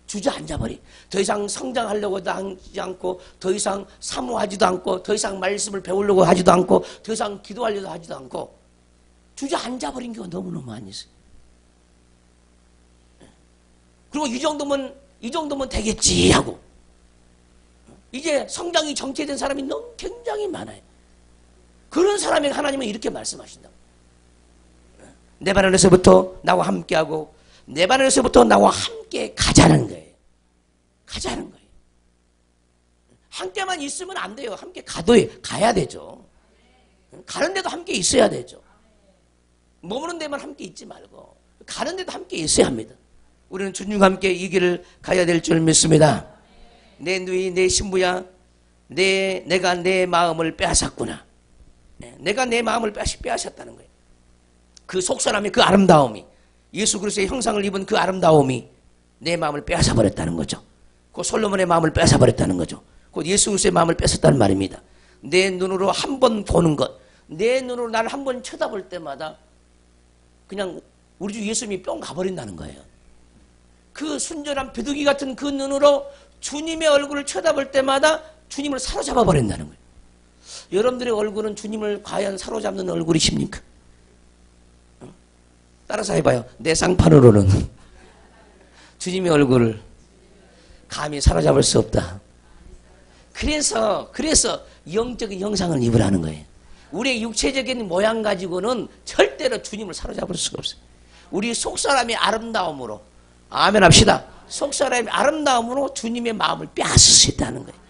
Speaker 1: 주저앉아버리. 더 이상 성장하려고도 하지 않고, 더 이상 사모하지도 않고, 더 이상 말씀을 배우려고 하지도 않고, 더 이상 기도하려고 하지도 않고 주저앉아버린 경우가 너무너무 많이 있어요. 그리고 이 정도면 되겠지 하고 이제 성장이 정체된 사람이 너무 굉장히 많아요. 그런 사람에게 하나님은 이렇게 말씀하신다. 레바논에서부터 나와 함께하고 레바논에서부터 나와 함께 가자는 거예요. 가자는 거예요. 함께만 있으면 안 돼요. 함께 가야 되죠. 가는데도 함께 있어야 되죠. 머무는 데만 함께 있지 말고 가는 데도 함께 있어야 합니다. 우리는 주님과 함께 이 길을 가야 될 줄 믿습니다. 내 누이 내 신부야, 내가 내 마음을 빼앗았구나. 내가 내 마음을 빼앗았다는 거예요. 그 속사람의 그 아름다움이, 예수 그리스도의 형상을 입은 그 아름다움이 내 마음을 빼앗아버렸다는 거죠. 곧 솔로몬의 마음을 빼앗아버렸다는 거죠. 곧 예수 그리스도의 마음을 뺏었다는 말입니다. 내 눈으로 한 번 보는 것, 내 눈으로 나를 한 번 쳐다볼 때마다 그냥 우리 주 예수님이 뿅 가버린다는 거예요. 그 순전한 비둘기 같은 그 눈으로 주님의 얼굴을 쳐다볼 때마다 주님을 사로잡아 버린다는 거예요. 여러분들의 얼굴은 주님을 과연 사로잡는 얼굴이십니까? 따라서 해봐요. 내 상판으로는 주님의 얼굴을 감히 사로잡을 수 없다. 그래서 영적인 형상을 입으라는 거예요. 우리의 육체적인 모양 가지고는 절대로 주님을 사로잡을 수가 없어요. 우리 속사람의 아름다움으로, 아멘 합시다. 속사람의 아름다움으로 주님의 마음을 빼앗을 수 있다는 거예요.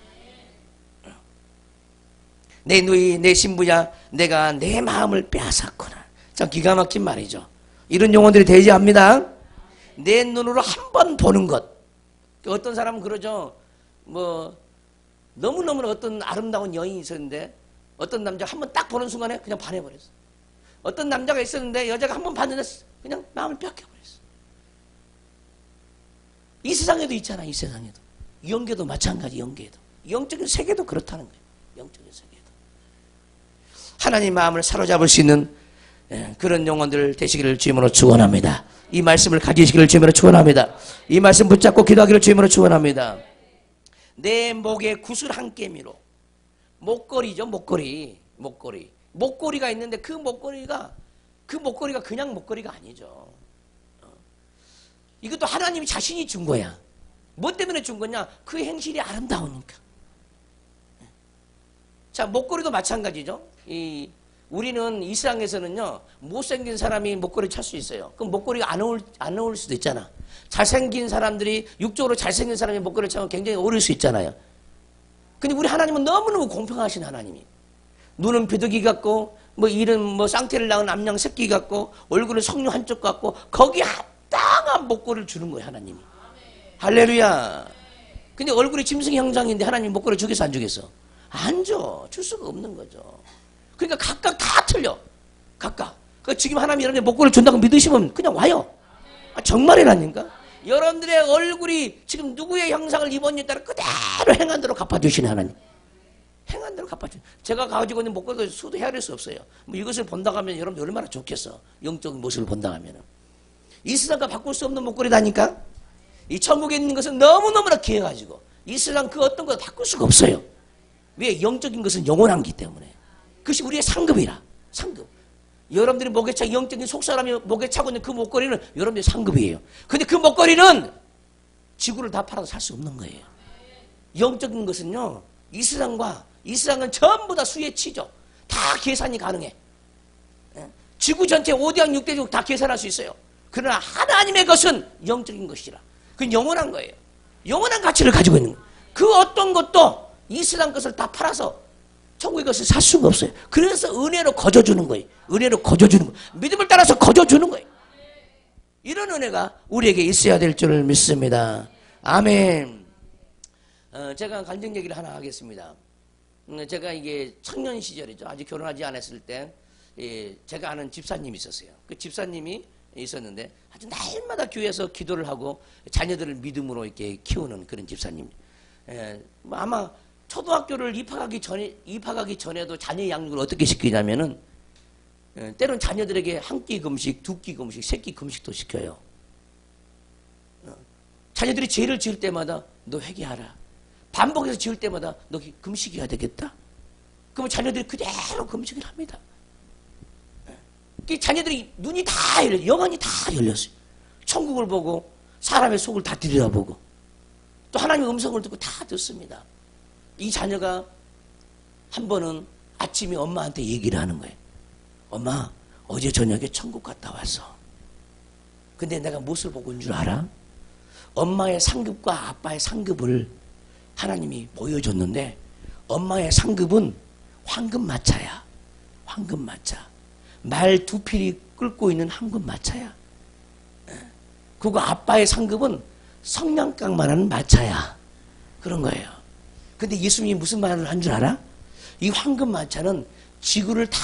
Speaker 1: 내 누이 내 신부야, 내가 내 마음을 빼앗았구나. 참 기가 막힌 말이죠. 이런 용어들이 대지합니다. 내 눈으로 한 번 보는 것. 어떤 사람은 그러죠. 너무너무 어떤 아름다운 여인이 있었는데 어떤 남자가 한 번 딱 보는 순간에 그냥 반해버렸어. 어떤 남자가 있었는데 여자가 한 번 봤는데 그냥 마음을 뺏겨버렸어. 이 세상에도 있잖아. 이 세상에도. 영계도 마찬가지. 영계도. 영적인 세계도 그렇다는 거예요. 영적인 세계도. 하나님 마음을 사로잡을 수 있는 그런 영혼들 되시기를 주님으로 축원합니다. 이 말씀을 가지시기를 주님으로 축원합니다. 이 말씀 붙잡고 기도하기를 주님으로 축원합니다. 내 목에 구슬 한 깨미로, 목걸이죠. 목걸이가 있는데 그 목걸이가 그냥 목걸이가 아니죠. 이것도 하나님이 자신이 준 거야. 뭐 때문에 준 거냐? 그 행실이 아름다우니까. 자, 목걸이도 마찬가지죠. 우리는 이 세상에서는요, 못생긴 사람이 목걸이 찰 수 있어요. 그럼 목걸이가 안 어울릴 수도 있잖아. 잘생긴 사람들이, 육적으로 잘생긴 사람이 목걸이를 차면 굉장히 어울릴 수 있잖아요. 근데 우리 하나님은 너무너무 공평하신 하나님이. 눈은 비둘기 같고, 이는 쌍태를 낳은 암양 새끼 같고, 얼굴은 석류 한쪽 같고, 거기에 합당한 목걸이를 주는 거예요, 하나님이. 할렐루야. 근데 얼굴이 짐승의 형상인데 하나님 목걸이 주겠어, 안 주겠어? 안 줘. 줄 수가 없는 거죠. 그러니까 각각 다 틀려. 각각. 지금 하나님이 여러분의 목걸이를 준다고 믿으시면 그냥 와요. 정말이라니까. 여러분들의 얼굴이 지금 누구의 형상을 입었냐에 따라 그대로 행한대로 갚아주시는 하나님. 행한대로 갚아주시는. 제가 가지고 있는 목걸이도 수도 헤아릴 수 없어요. 이것을 본다고 하면 여러분들 얼마나 좋겠어. 영적인 모습을 본다고 하면. 이 세상과 바꿀 수 없는 목걸이다니까. 이 천국에 있는 것은 너무너무나 귀해가지고 이 세상 그 어떤 것도 바꿀 수가 없어요. 왜? 영적인 것은 영원한기 때문에. 그것이 우리의 상급이라. 상급. 여러분들이 목에 차, 영적인 속사람이 목에 차고 있는 그 목걸이는 여러분들의 상급이에요. 근데 그 목걸이는 지구를 다 팔아도 살 수 없는 거예요. 영적인 것은요, 이 세상은 전부 다 수의 치죠. 다 계산이 가능해. 지구 전체 5대양 6대족 다 계산할 수 있어요. 그러나 하나님의 것은 영적인 것이라. 그건 영원한 거예요. 영원한 가치를 가지고 있는 거예요. 그 어떤 것도 이 세상 것을 다 팔아서 천국의 것을 살 수가 없어요. 그래서 은혜로 거저주는 거예요. 은혜로 거저주는 거예요. 믿음을 따라서 거저주는 거예요. 이런 은혜가 우리에게 있어야 될 줄을 믿습니다. 아멘. 제가 간증 얘기를 하나 하겠습니다. 제가 이게 청년 시절이죠. 아직 결혼하지 않았을 때 제가 아는 집사님이 있었어요. 그 집사님이 있었는데 아주 날마다 교회에서 기도를 하고 자녀들을 믿음으로 이렇게 키우는 그런 집사님. 아마 초등학교를 입학하기 전에도 자녀 양육을 어떻게 시키냐면은 때론 자녀들에게 한 끼 금식, 두 끼 금식, 세 끼 금식도 시켜요. 자녀들이 죄를 지을 때마다 너 회개하라. 반복해서 지을 때마다 너 금식해야 되겠다. 그러면 자녀들이 그대로 금식을 합니다. 자녀들이 눈이 다 열렸어요. 영안이 다 열렸어요. 천국을 보고 사람의 속을 다 들여다보고 또 하나님의 음성을 듣고 다 듣습니다. 이 자녀가 한 번은 아침에 엄마한테 얘기를 하는 거예요. 엄마, 어제 저녁에 천국 갔다 왔어. 근데 내가 무엇을 보고 온 줄 알아? 엄마의 상급과 아빠의 상급을 하나님이 보여줬는데 엄마의 상급은 황금마차야. 황금마차. 말 두 필이 끓고 있는 황금마차야. 그리고 아빠의 상급은 성냥깡만한 마차야. 그런 거예요. 근데 예수님이 무슨 말을 한 줄 알아? 이 황금마차는 지구를 다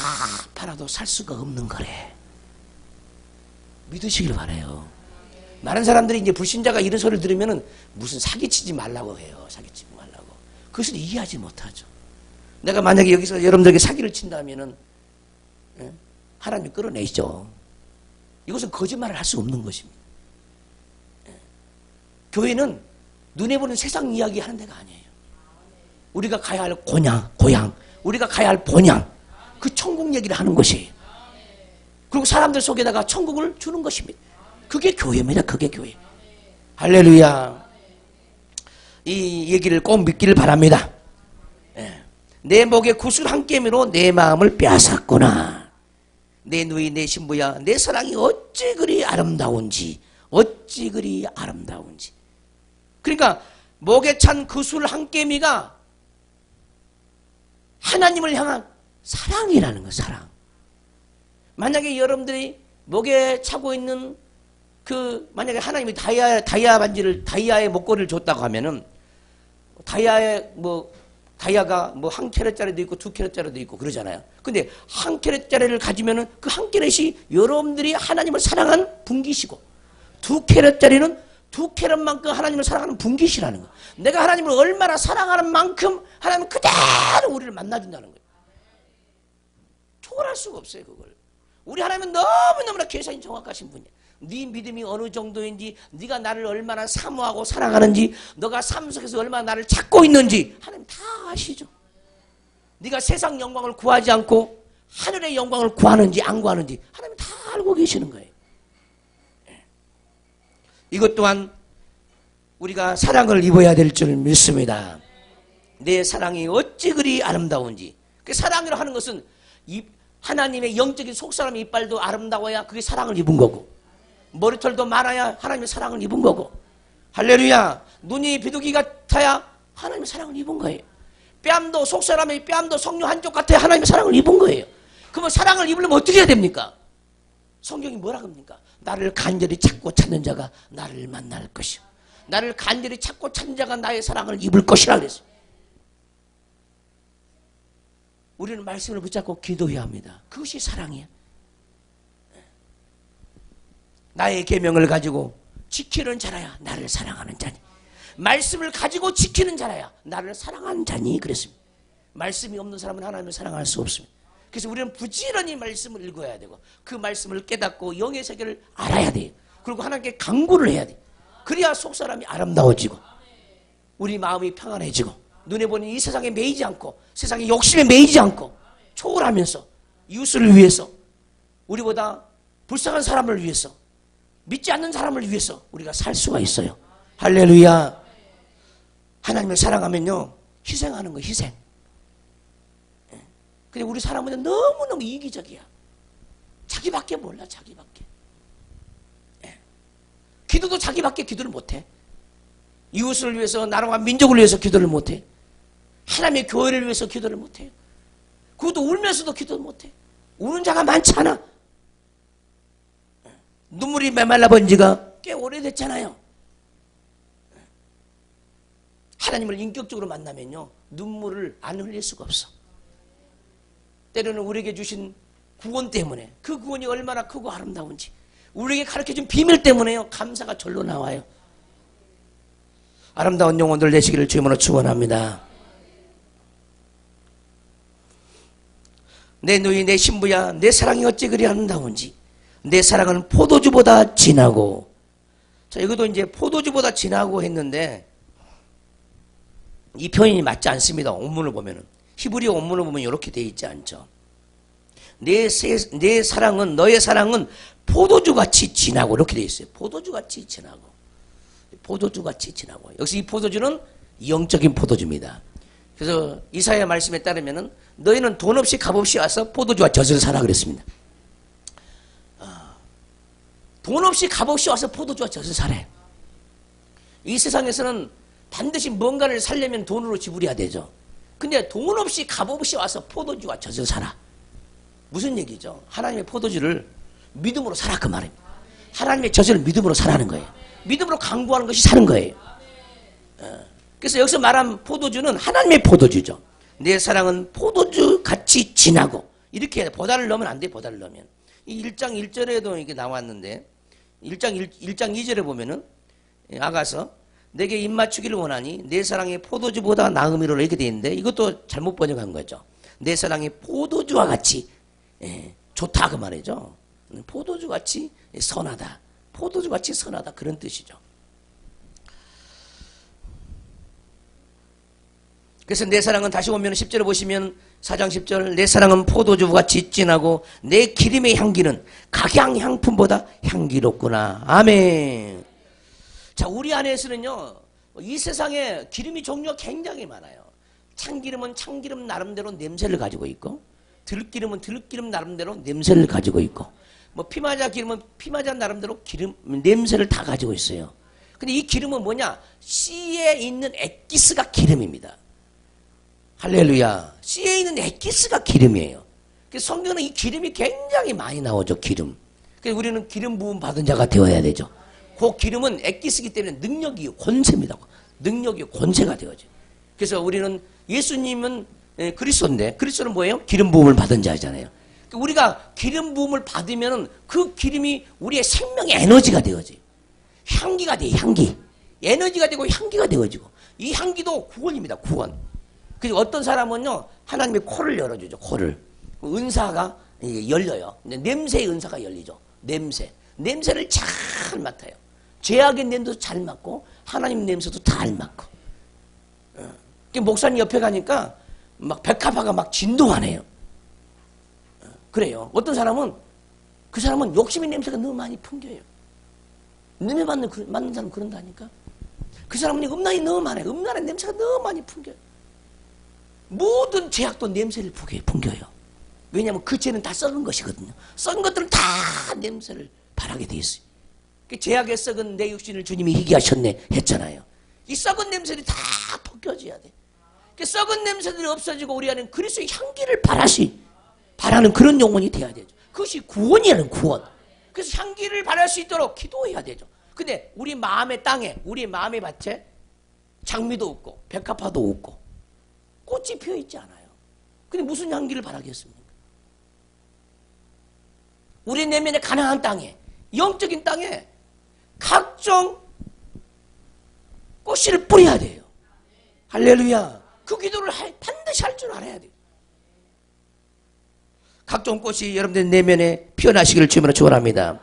Speaker 1: 팔아도 살 수가 없는 거래. 믿으시길 바라요. 많은 사람들이 이제 불신자가 이런 소리를 들으면은 무슨 사기치지 말라고 해요. 사기치지 말라고. 그것을 이해하지 못하죠. 내가 만약에 여기서 여러분들에게 사기를 친다면은 하나님이 끌어내시죠. 이것은 거짓말을 할 수 없는 것입니다. 교회는 눈에 보는 세상 이야기 하는 데가 아니에요. 우리가 가야 할 고향, 우리가 가야 할 본향, 그 천국 얘기를 하는 것이에요. 그리고 사람들 속에다가 천국을 주는 것입니다. 그게 교회입니다. 그게 교회. 할렐루야. 이 얘기를 꼭 믿기를 바랍니다. 내 목에 구슬 한 깨미로 내 마음을 빼앗았구나. 내 누이 내 신부야, 내 사랑이 어찌 그리 아름다운지, 어찌 그리 아름다운지. 그러니까 목에 찬 구슬 한 깨미가 하나님을 향한 사랑이라는 거예요. 사랑. 만약에 여러분들이 목에 차고 있는 만약에 하나님이 다이아의 목걸이를 줬다고 하면은 다이아가 한 캐럿짜리도 있고 두 캐럿짜리도 있고 그러잖아요. 근데 한 캐럿짜리를 가지면은 그 한 캐럿이 여러분들이 하나님을 사랑한 분깃이고 두 캐럿짜리는 두 캐럿만큼 하나님을 사랑하는 분깃이라는 거예요. 내가 하나님을 얼마나 사랑하는 만큼 하나님은 그대로 우리를 만나준다는 거예요. 초월할 수가 없어요, 그걸. 우리 하나님은 너무너무나 계산이 정확하신 분이에요. 네 믿음이 어느 정도인지, 네가 나를 얼마나 사모하고 사랑하는지, 너가 삶 속에서 얼마나 나를 찾고 있는지 하나님 다 아시죠. 네가 세상 영광을 구하지 않고 하늘의 영광을 구하는지 안 구하는지 하나님 다 알고 계시는 거예요. 이것 또한 우리가 사랑을 입어야 될 줄 믿습니다. 내 사랑이 어찌 그리 아름다운지. 그 사랑이라 하는 것은 하나님의 영적인 속사람의 이빨도 아름다워야 그게 사랑을 입은 거고, 머리털도 많아야 하나님의 사랑을 입은 거고, 할렐루야. 눈이 비둘기 같아야 하나님의 사랑을 입은 거예요. 뺨도 속사람의 뺨도 성령 한쪽 같아야 하나님의 사랑을 입은 거예요. 그러면 사랑을 입으려면 어떻게 해야 됩니까? 성경이 뭐라 합니까? 나를 간절히 찾고 찾는 자가 나를 만날 것이요, 나를 간절히 찾고 찾는 자가 나의 사랑을 입을 것이라 그랬어요. 우리는 말씀을 붙잡고 기도해야 합니다. 그것이 사랑이야. 나의 계명을 가지고 지키는 자라야 나를 사랑하는 자니, 말씀을 가지고 지키는 자라야 나를 사랑하는 자니 그랬습니다. 말씀이 없는 사람은 하나님을 사랑할 수 없습니다. 그래서 우리는 부지런히 말씀을 읽어야 되고 그 말씀을 깨닫고 영의 세계를 알아야 돼요. 그리고 하나님께 간구를 해야 돼요. 그래야 속사람이 아름다워지고 우리 마음이 평안해지고 눈에 보는 이 세상에 매이지 않고 세상의 욕심에 매이지 않고 초월하면서 이웃을 위해서, 우리보다 불쌍한 사람을 위해서, 믿지 않는 사람을 위해서 우리가 살 수가 있어요. 할렐루야. 하나님을 사랑하면요, 희생하는 거예요, 희생. 근데 우리 사람은 너무너무 이기적이야. 자기밖에 몰라, 자기밖에. 기도도 자기밖에 기도를 못해. 이웃을 위해서, 나라와 민족을 위해서 기도를 못해. 하나님의 교회를 위해서 기도를 못해요. 그것도 울면서도 기도를 못해. 우는 자가 많잖아. 눈물이 메말라 본 지가 꽤 오래됐잖아요. 하나님을 인격적으로 만나면요, 눈물을 안 흘릴 수가 없어. 때로는 우리에게 주신 구원 때문에, 그 구원이 얼마나 크고 아름다운지, 우리에게 가르쳐준 비밀 때문에요, 감사가 절로 나와요. 아름다운 영혼들 되시기를 주님으로 축원합니다. 내 누이 내 신부야, 내 사랑이 어찌 그리 아름다운지, 내 사랑은 포도주보다 진하고. 자, 이것도 이제 포도주보다 진하고 했는데 이 표현이 맞지 않습니다. 원문을 보면은, 히브리어 원문을 보면 이렇게 되어 있지 않죠. 내 사랑은, 너의 사랑은 포도주같이 진하고, 이렇게 되어 있어요. 포도주같이 진하고, 포도주같이 진하고. 여기서 이 포도주는 영적인 포도주입니다. 그래서 이사야 말씀에 따르면은 너희는 돈 없이 값 없이 와서 포도주와 젖을 사라 그랬습니다. 돈 없이 값 없이 와서 포도주와 젖을 사래. 이 세상에서는 반드시 뭔가를 살려면 돈으로 지불해야 되죠. 근데 돈 없이 값 없이 와서 포도주와 젖을 사라. 무슨 얘기죠? 하나님의 포도주를 믿음으로 사라, 그 말입니다. 하나님의 젖을 믿음으로 사라는 거예요. 믿음으로 강구하는 것이 사는 거예요. 그래서 여기서 말한 포도주는 하나님의 포도주죠. 내 사랑은 포도주 같이 진하고, 이렇게 보다를 넣으면 안 돼. 보다를 넣으면 이 1장 1절에도 이게 나왔는데 1장 2절에 보면은 아가서 내게 입맞추기를 원하니 내 사랑이 포도주보다 나음이로라, 이렇게 돼 있는데 이것도 잘못 번역한 거죠. 내 사랑이 포도주와 같이 좋다, 그 말이죠. 포도주같이 선하다, 포도주같이 선하다, 그런 뜻이죠. 그래서 내 사랑은, 다시 보면 10절에 보시면 4장 10절, 내 사랑은 포도주같이 진하고 내 기름의 향기는 각양 향품보다 향기롭구나. 아멘. 자, 우리 안에서는요, 이 세상에 기름이 종류가 굉장히 많아요. 참기름은 참기름 나름대로 냄새를 가지고 있고, 들기름은 들기름 나름대로 냄새를 가지고 있고, 뭐 피마자 기름은 피마자 나름대로 기름 냄새를 다 가지고 있어요. 근데 이 기름은 뭐냐? 씨에 있는 엑기스가 기름입니다. 할렐루야. 씨에 있는 엑기스가 기름이에요. 그래서 성경은 이 기름이 굉장히 많이 나오죠, 기름. 그래서 우리는 기름 부음 받은 자가 되어야 되죠. 그 기름은 엑기스이기 때문에 능력이요, 권세입니다. 능력이요, 권세가 되어져. 그래서 우리는, 예수님은 그리스도인데, 그리스도는 뭐예요? 기름 부음을 받은 자잖아요. 우리가 기름 부음을 받으면 그 기름이 우리의 생명의 에너지가 되어져요. 향기가 돼요, 향기. 에너지가 되고 향기가 되어지고, 이 향기도 구원입니다, 구원. 그래서 어떤 사람은요, 하나님의 코를 열어주죠, 코를. 은사가 열려요. 냄새의 은사가 열리죠. 냄새를 잘 맡아요. 죄악의 냄새도 잘 맡고 하나님 냄새도 잘 맡고. 목사님 옆에 가니까 막 백합화가 막 진동하네요. 그래요. 어떤 사람은, 그 사람은 욕심의 냄새가 너무 많이 풍겨요. 냄새 맡는 사람 그런다니까. 그 사람은 음란이 너무 많아요. 음란의 냄새가 너무 많이 풍겨요. 모든 죄악도 냄새를 풍겨요. 왜냐하면 그 죄는 다 썩은 것이거든요. 썩은 것들은 다 냄새를 발하게 돼 있어요. 죄악에 썩은 내 육신을 주님이 희귀하셨네 했잖아요. 이 썩은 냄새들이 다 벗겨져야 돼. 썩은 냄새들이 없어지고 우리 안에 그리스도의 향기를 바라는 그런 영혼이 돼야 되죠. 그것이 구원이라는 구원. 그래서 향기를 바랄 수 있도록 기도해야 되죠. 근데 우리 마음의 땅에, 우리 마음의 밭에 장미도 없고 백합화도 없고 꽃이 피어 있지 않아요. 근데 무슨 향기를 바라겠습니까? 우리 내면의 가나안 땅에, 영적인 땅에 각종 꽃씨를 뿌려야 돼요. 할렐루야. 그 기도를 반드시 할 줄 알아야 돼요. 각종 꽃이 여러분들 내면에 피어나시기를 주님으로 축원합니다.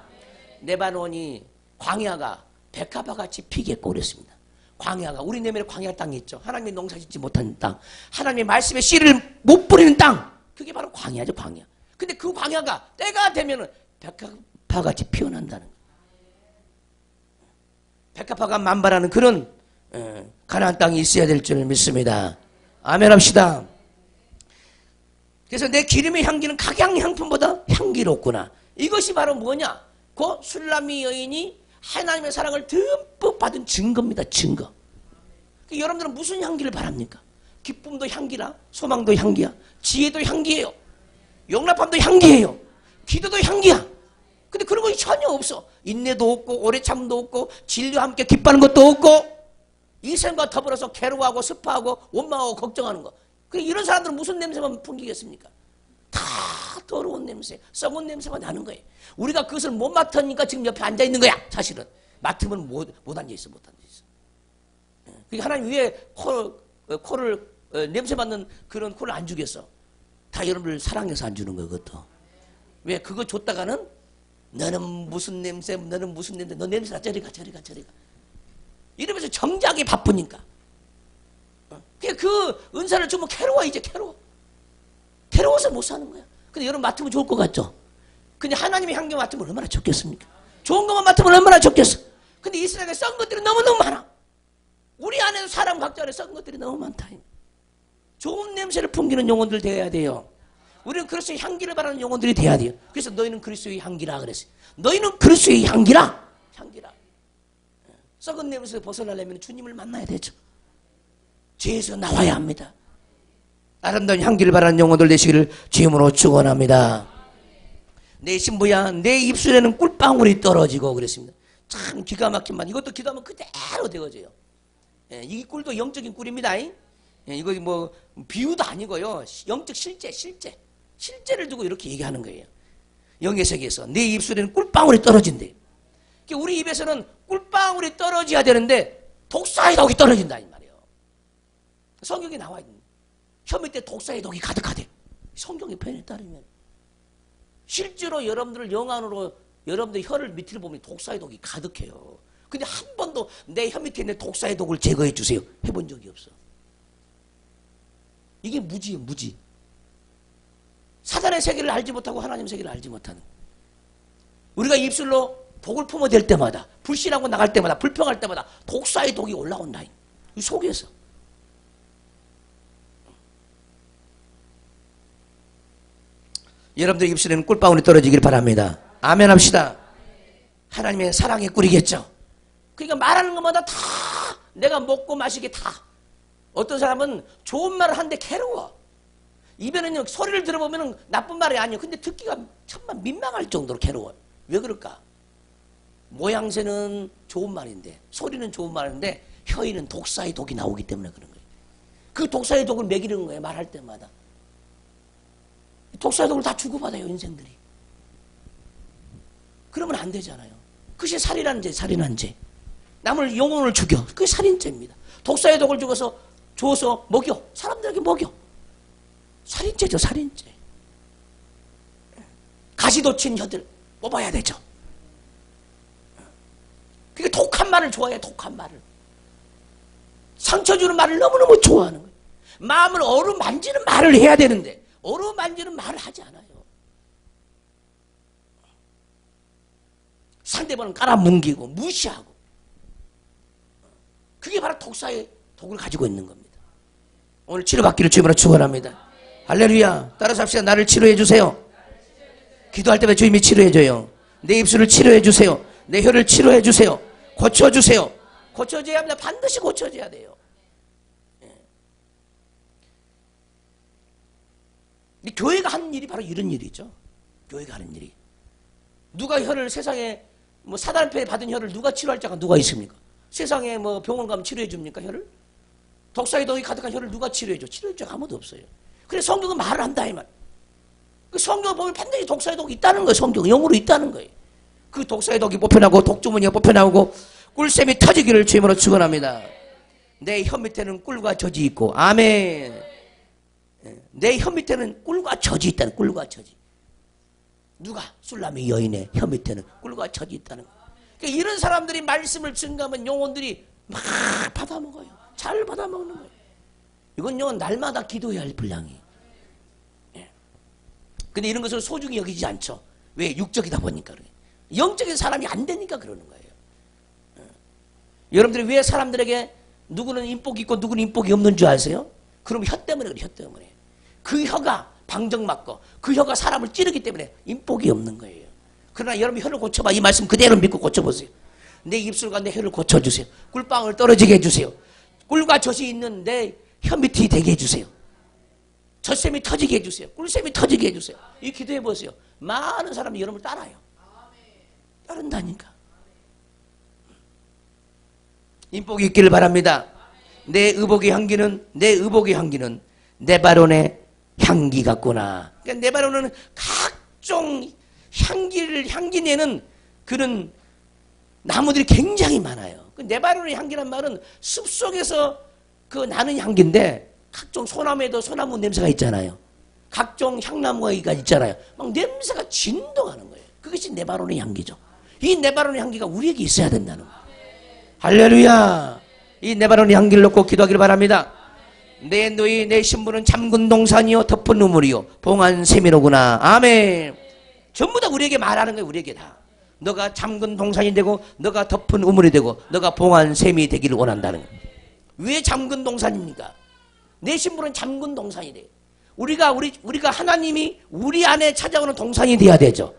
Speaker 1: 레바논이, 광야가 백합화같이 피겠고 그랬습니다. 광야가, 우리 내면에 광야 땅이 있죠. 하나님의 농사 짓지 못하는 땅, 하나님의 말씀의 씨를 못 뿌리는 땅, 그게 바로 광야죠, 광야. 근데 그 광야가 때가 되면은 백합화같이 피어난다는 거예요. 백합화가 만발하는 그런 가나안 땅이 있어야 될 줄 믿습니다. 아멘 합시다. 그래서 내 기름의 향기는 각양향품보다 향기롭구나. 이것이 바로 뭐냐? 그 술람미 여인이 하나님의 사랑을 듬뿍 받은 증거입니다. 증거. 여러분들은 무슨 향기를 바랍니까? 기쁨도 향기라, 소망도 향기야, 지혜도 향기예요, 용납함도 향기예요, 기도도 향기야. 근데 그런 것이 전혀 없어. 인내도 없고 오래 참음도 없고 진리와 함께 기뻐하는 것도 없고 이생과 더불어서 괴로워하고 슬퍼하고 원망하고 걱정하는 거. 이런 사람들은 무슨 냄새만 풍기겠습니까? 다 더러운 냄새, 썩은 냄새가 나는 거예요. 우리가 그것을 못 맡으니까 지금 옆에 앉아있는 거야. 사실은 맡으면 못 앉아있어. 못 앉아있어. 그러니까 하나님 위에 코를 냄새 맡는 그런 코를 안 주겠어. 다 여러분들 사랑해서 안 주는 거예요. 그것도. 왜? 그거 줬다가는 너는 무슨 냄새, 너는 무슨 냄새, 너 냄새나 저리가. 이러면서 정작이 바쁘니까. 그 은사를 주면 괴로워. 이제 괴로워서 못 사는 거야. 근데 여러분 맡으면 좋을 것 같죠? 근데 하나님의 향기 맡으면 얼마나 좋겠습니까? 좋은 것만 맡으면 얼마나 좋겠어. 근데 이 세상에 썩은 것들이 너무너무 많아. 우리 안에도 사람 각자 안에 썩은 것들이 너무 많다. 좋은 냄새를 풍기는 영혼들 되어야 돼요. 우리는 그리스도의 향기를 바라는 영혼들이 돼야 돼요. 그래서 너희는 그리스도의 향기라 그랬어요. 너희는 그리스도의 향기라. 썩은 냄새에서 벗어나려면 주님을 만나야 되죠. 죄에서 나와야 합니다. 아름다운 향기를 바라는 영혼들 되시기를 주님으로 축원합니다. 내 신부야, 내 입술에는 꿀방울이 떨어지고 그랬습니다. 참 기가 막힌 말. 이것도 기도하면 그대로 되어져요. 이 꿀도 영적인 꿀입니다. 이거 뭐 비유도 아니고요. 영적 실제를 두고 이렇게 얘기하는 거예요. 영의 세계에서 내 입술에는 꿀방울이 떨어진대. 우리 입에서는 꿀방울이 떨어져야 되는데 독사의 독이 떨어진다 이 말이에요. 성경에 나와 있는 혀 밑에 독사의 독이 가득하대. 성경의 표현에 따르면 실제로 여러분들 영안으로 여러분들 혀를 밑을 보면 독사의 독이 가득해요. 근데 한 번도 내 혀 밑에 있는 독사의 독을 제거해 주세요. 해본 적이 없어. 이게 무지예요. 무지. 사단의 세계를 알지 못하고 하나님의 세계를 알지 못하는. 우리가 입술로 독을 품어댈 때마다, 불신하고 나갈 때마다, 불평할 때마다 독사의 독이 올라온다. 이 속에서. 여러분들 입술에는 꿀방울이 떨어지길 바랍니다. 아멘 합시다. 하나님의 사랑의 꿀이겠죠. 그러니까 말하는 것마다 다 내가 먹고 마시게 다. 어떤 사람은 좋은 말을 하는데 괴로워. 입에는 소리를 들어보면 나쁜 말이 아니에요. 근데 듣기가 정말 민망할 정도로 괴로워요. 왜 그럴까? 모양새는 좋은 말인데, 소리는 좋은 말인데 혀에는 독사의 독이 나오기 때문에 그런 거예요. 그 독사의 독을 먹이는 거예요. 말할 때마다. 독사의 독을 다 주고받아요. 인생들이. 그러면 안 되잖아요. 그것이 살인한 죄. 남을 영혼을 죽여. 그게 살인죄입니다. 독사의 독을 줘서 먹여. 사람들에게 먹여. 살인죄죠. 살인죄. 가시돋친 혀들 뽑아야 되죠. 그러니까 독한 말을 좋아해요. 독한 말을. 상처 주는 말을 너무너무 좋아하는 거예요. 마음을 어루만지는 말을 해야 되는데 어루만지는 말을 하지 않아요. 상대방을 깔아뭉개고 무시하고. 그게 바로 독사의 독을 가지고 있는 겁니다. 오늘 치료받기를 주님으로 축원합니다. 할렐루야. 따라서 합시다. 나를 치료해 주세요. 기도할 때마다 주님이 치료해 줘요. 내 입술을 치료해 주세요. 내 혀를 치료해 주세요. 고쳐 주세요. 고쳐져야 합니다. 반드시 고쳐져야 돼요. 교회가 하는 일이 바로 이런 일이죠. 교회가 하는 일이. 누가 혀를 세상에 사단패 받은 혀를 누가 치료할 자가 누가 있습니까? 세상에 병원 가면 치료해 줍니까? 혀를? 독사의 독이 가득한 혀를 누가 치료해 줘? 치료해 줄 자가 아무도 없어요. 그래 성경은 말을 한다 이 말. 그 성경을 보면 반드시 독사의 독이 있다는 거예요. 성경 영으로 있다는 거예요. 그 독사의 독이 뽑혀나고 독주머니가 뽑혀나오고 꿀샘이 터지기를 주님으로 축원합니다. 내 혀 밑에는 꿀과 젖이 있고 아멘. 내 혀 밑에는 꿀과 젖이 있다는. 꿀과 젖이. 누가? 술람의 여인의 혀 밑에는 꿀과 젖이 있다는 거예요. 그러니까 이런 사람들이 말씀을 증거하면 영혼들이 막 받아먹어요. 잘 받아먹는 거예요. 이건요 날마다 기도해야 할 분량이에요. 근데 이런 것을 소중히 여기지 않죠. 왜? 육적이다 보니까 그래요. 영적인 사람이 안 되니까 그러는 거예요. 여러분들이 왜 사람들에게 누구는 인복이 있고 누구는 인복이 없는 줄 아세요? 그럼 혀 때문에 그래, 혀 때문에. 그 혀가 방정맞고 그 혀가 사람을 찌르기 때문에 인복이 없는 거예요. 그러나 여러분 혀를 고쳐봐. 이 말씀 그대로 믿고 고쳐보세요. 내 입술과 내 혀를 고쳐주세요. 꿀방울 떨어지게 해주세요. 꿀과 젖이 있는 내 혀 밑이 되게 해주세요. 젖샘이 터지게 해주세요. 꿀샘이 터지게 해주세요. 이 기도해보세요. 많은 사람이 여러분을 따라요. 따른다니까. 인복이 있기를 바랍니다. 내 의복의 향기는 네바론의 향기 같구나. 그러니까 네바론은 각종 향기 내는 그런 나무들이 굉장히 많아요. 그 네바론의 향기란 말은 숲속에서 그 나는 향기인데 각종 소나무에도 소나무 냄새가 있잖아요. 각종 향나무가 있잖아요. 막 냄새가 진동하는 거예요. 그것이 네바론의 향기죠. 이 네바론의 향기가 우리에게 있어야 된다는 거예요. 할렐루야. 이 네바론의 향기를 놓고 기도하기를 바랍니다. 내 너희 내 신부는 잠근 동산이요 덮은 우물이요 봉한 샘이로구나. 아멘. 전부 다 우리에게 말하는 거예요. 우리에게 다. 너가 잠근 동산이 되고 너가 덮은 우물이 되고 너가 봉한 샘이 되기를 원한다는 거예요. 왜 잠근 동산입니까? 내 신부는 잠근 동산이 돼요. 우리가 하나님이 우리 안에 찾아오는 동산이 돼야 되죠.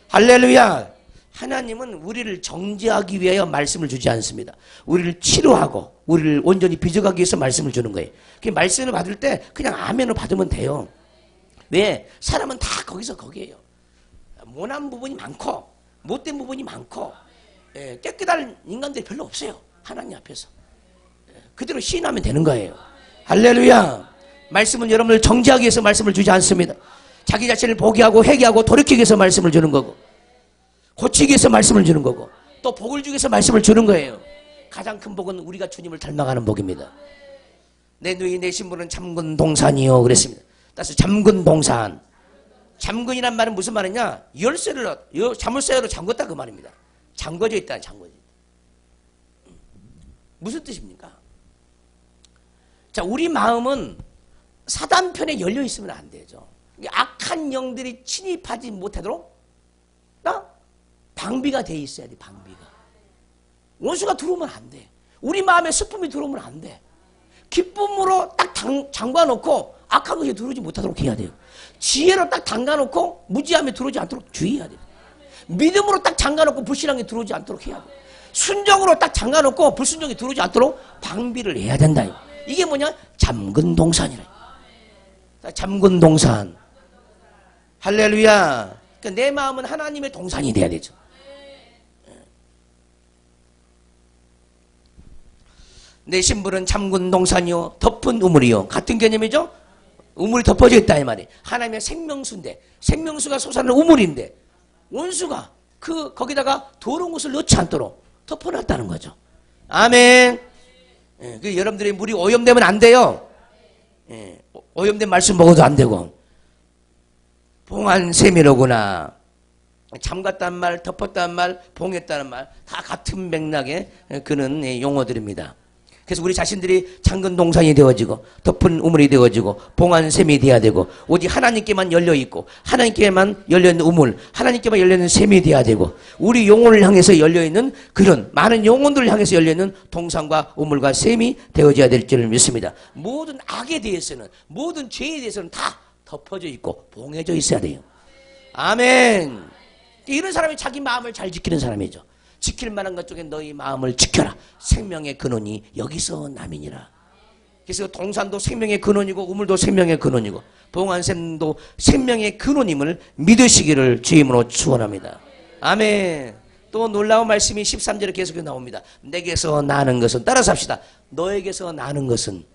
Speaker 1: 할렐루야. 하나님은 우리를 정죄하기 위하여 말씀을 주지 않습니다. 우리를 치료하고 우리를 온전히 빚어가기 위해서 말씀을 주는 거예요. 그 말씀을 받을 때 그냥 아멘을 받으면 돼요. 왜? 사람은 다 거기에요. 모난 부분이 많고 못된 부분이 많고 깨끗한 인간들이 별로 없어요. 하나님 앞에서. 그대로 시인하면 되는 거예요. 할렐루야. 말씀은 여러분을 정죄하기 위해서 말씀을 주지 않습니다. 자기 자신을 포기하고 회개하고 돌이키기 위해서 말씀을 주는 거고 고치기 위해서 말씀을 주는 거고 또 복을 주기 위해서 말씀을 주는 거예요. 가장 큰 복은 우리가 주님을 닮아가는 복입니다. 내 누이 내 신부는 잠근 동산이요 그랬습니다. 따라서 잠근 동산. 잠근이란 말은 무슨 말이냐? 열쇠를 자물쇠로 잠궜다 그 말입니다. 잠궈져 있다. 잠궈져 있다. 무슨 뜻입니까? 자, 우리 마음은 사단 편에 열려 있으면 안 되죠. 악한 영들이 침입하지 못하도록 방비가 돼 있어야 돼. 방비가. 원수가 들어오면 안 돼. 우리 마음에 슬픔이 들어오면 안 돼. 기쁨으로 딱 잠가놓고 악한 것이 들어오지 못하도록 해야 돼요. 지혜로 딱 잠가놓고 무지함이 들어오지 않도록 주의해야 돼요. 믿음으로 딱 잠가놓고 불신앙이 들어오지 않도록 해야 돼요. 순종으로 딱 잠가놓고 불순종이 들어오지 않도록 방비를 해야 된다. 이게 뭐냐? 잠근 동산이라. 잠근 동산. 할렐루야. 그러니까 내 마음은 하나님의 동산이 돼야 되죠. 내 신부는 잠근 동산이요 덮은 우물이요. 같은 개념이죠. 우물이 덮어져 있다 이 말이에요. 하나님의 생명수인데 생명수가 솟아나는 우물인데 원수가 거기다가 더러운 것을 넣지 않도록 덮어놨다는 거죠. 아멘. 여러분들의 물이 오염되면 안 돼요. 오염된 말씀 먹어도 안 되고. 봉한 셈이로구나. 잠갔다는 말, 덮었다는 말, 봉했다는 말 다 같은 맥락의 그런 용어들입니다. 그래서 우리 자신들이 잠근 동산이 되어지고 덮은 우물이 되어지고 봉한 셈이 돼야 되고 오직 하나님께만 열려있고 하나님께만 열려있는 우물 하나님께만 열려있는 셈이 돼야 되고 우리 영혼을 향해서 열려있는 그런 많은 영혼들을 향해서 열려있는 동산과 우물과 셈이 되어져야 될 줄을 믿습니다. 모든 악에 대해서는 모든 죄에 대해서는 다 덮어져 있고 봉해져 있어야 돼요. 아멘. 이런 사람이 자기 마음을 잘 지키는 사람이죠. 지킬 만한 것 중에 너희 마음을 지켜라. 생명의 근원이 여기서 남이니라. 그래서 동산도 생명의 근원이고 우물도 생명의 근원이고 봉한샘도 생명의 근원임을 믿으시기를 주임으로 축원합니다. 아멘. 또 놀라운 말씀이 13절에 계속 나옵니다. 내게서 나는 것은 따라서 합시다. 너에게서 나는 것은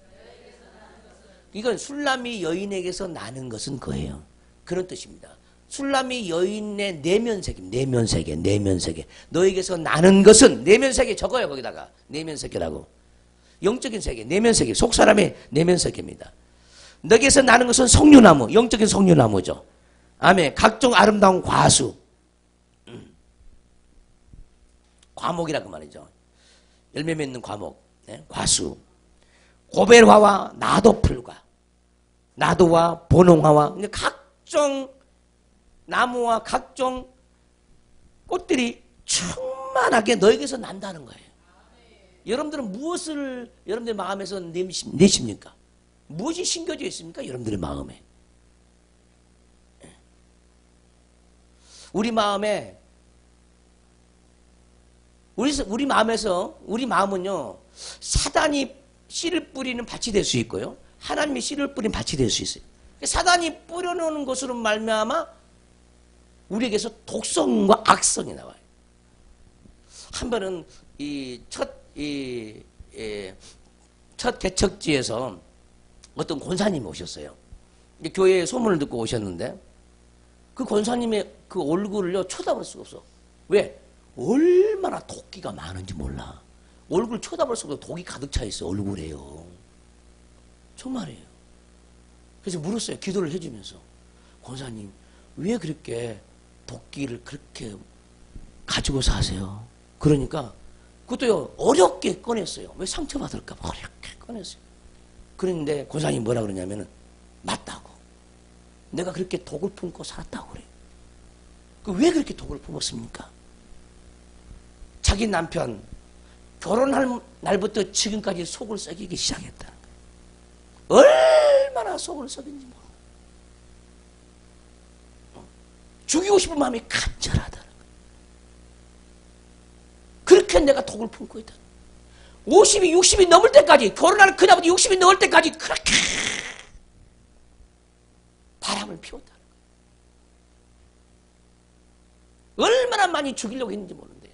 Speaker 1: 이건 술람이 여인에게서 나는 것은 그예요. 그런 뜻입니다. 술람이 여인의 내면세계. 너에게서 나는 것은 내면세계 적어요. 거기다가 내면세계라고. 영적인 세계, 내면세계, 속사람의 내면세계입니다. 너에게서 나는 것은 석류나무, 영적인 석류나무죠. 아멘. 각종 아름다운 과수, 과목이라고 말이죠. 열매 맺는 과목, 과수. 고벨화와 나도풀과 나도와 보농화와 각종 나무와 각종 꽃들이 충만하게 너에게서 난다는 거예요. 여러분들은 무엇을 여러분들 마음에서 내십니까? 무엇이 심겨져 있습니까? 여러분들의 마음에. 우리 마음에, 우리 마음에서, 우리 마음은요, 사단이 씨를 뿌리는 밭이 될 수 있고요, 하나님이 씨를 뿌리는 밭이 될 수 있어요. 사단이 뿌려놓는 것으로 말미암아 우리에게서 독성과 악성이 나와요. 한 번은 첫 개척지에서 어떤 권사님이 오셨어요. 교회에 소문을 듣고 오셨는데, 그 권사님의 그 얼굴을요, 쳐다볼 수가 없어. 왜? 얼마나 도끼가 많은지 몰라. 얼굴 쳐다볼 수가 없어. 독이 가득 차 있어, 얼굴에요. 정말이에요. 그래서 물었어요. 기도를 해주면서. 권사님, 왜 그렇게 도끼를 그렇게 가지고 사세요? 그러니까 그것도요, 어렵게 꺼냈어요. 왜 상처받을까 봐 어렵게 꺼냈어요. 그런데 권사님이 뭐라 그러냐면은, 맞다고. 내가 그렇게 독을 품고 살았다고 그래요. 왜 그렇게 독을 품었습니까? 자기 남편 결혼할 날부터 지금까지 속을 썩이기 시작했다는 거예요. 얼마나 속을 썩인지 모르고. 죽이고 싶은 마음이 간절하다는 거예요. 그렇게 내가 독을 품고 있다. 50이 60이 넘을 때까지, 결혼할 그날부터 60이 넘을 때까지 그렇게 바람을 피웠다는 거예요. 얼마나 많이 죽이려고 했는지 모르는데요.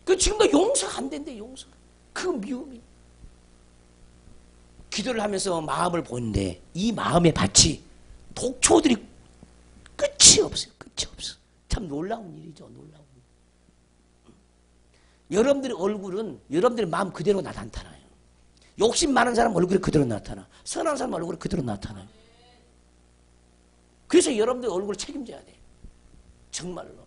Speaker 1: 그 지금도 용서가 안 된대, 용서가. 그 미움이. 기도를 하면서 마음을 보는데, 이 마음의 밭이 독초들이 끝이 없어요. 끝이 없어. 참 놀라운 일이죠, 놀라운 일. 여러분들의 얼굴은 여러분들의 마음 그대로 나타나요. 욕심 많은 사람 얼굴이 그대로 나타나. 선한 사람 얼굴이 그대로 나타나요. 그래서 여러분들 얼굴을 책임져야 돼. 정말로.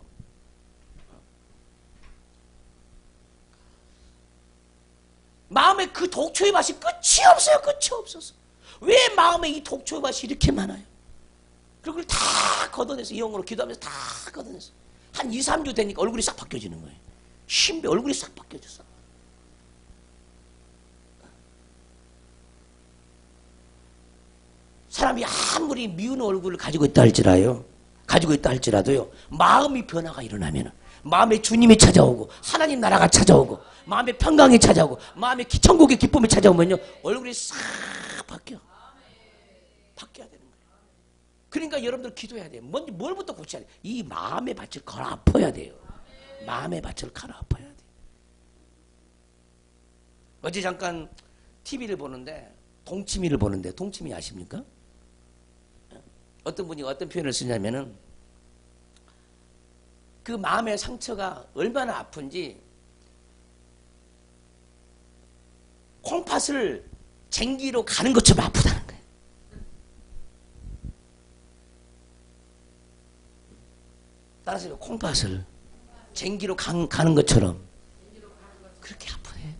Speaker 1: 마음에 그 독초의 밭이 끝이 없어요. 끝이 없어서. 왜 마음에 이 독초의 밭이 이렇게 많아요? 그리고 그걸 다 걷어내서, 이 영으로 기도하면서 다 걷어내서. 한 2, 3주 되니까 얼굴이 싹 바뀌어지는 거예요. 신비 얼굴이 싹 바뀌어졌어. 사람이 아무리 미운 얼굴을 가지고 있다 할지라도요, 마음이 변화가 일어나면, 마음에 주님이 찾아오고, 하나님 나라가 찾아오고, 마음의 평강이 찾아오고, 마음의 천국의 기쁨이 찾아오면요, 얼굴이 싹 바뀌어야 되는 거예요. 그러니까 여러분들 기도해야 돼요. 먼저 뭘부터 고쳐야 돼요? 이 마음의 밭을 갈아엎어야 돼요. 마음의 밭을 갈아엎어야 돼요. 어제 잠깐 TV를 보는데, 동치미를 보는데, 동치미 아십니까? 어떤 분이 어떤 표현을 쓰냐면은, 그 마음의 상처가 얼마나 아픈지 콩팥을 쟁기로 가는 것처럼 아프다는 거예요. 따라서 콩팥을 쟁기로 가는 것처럼 그렇게 아프네.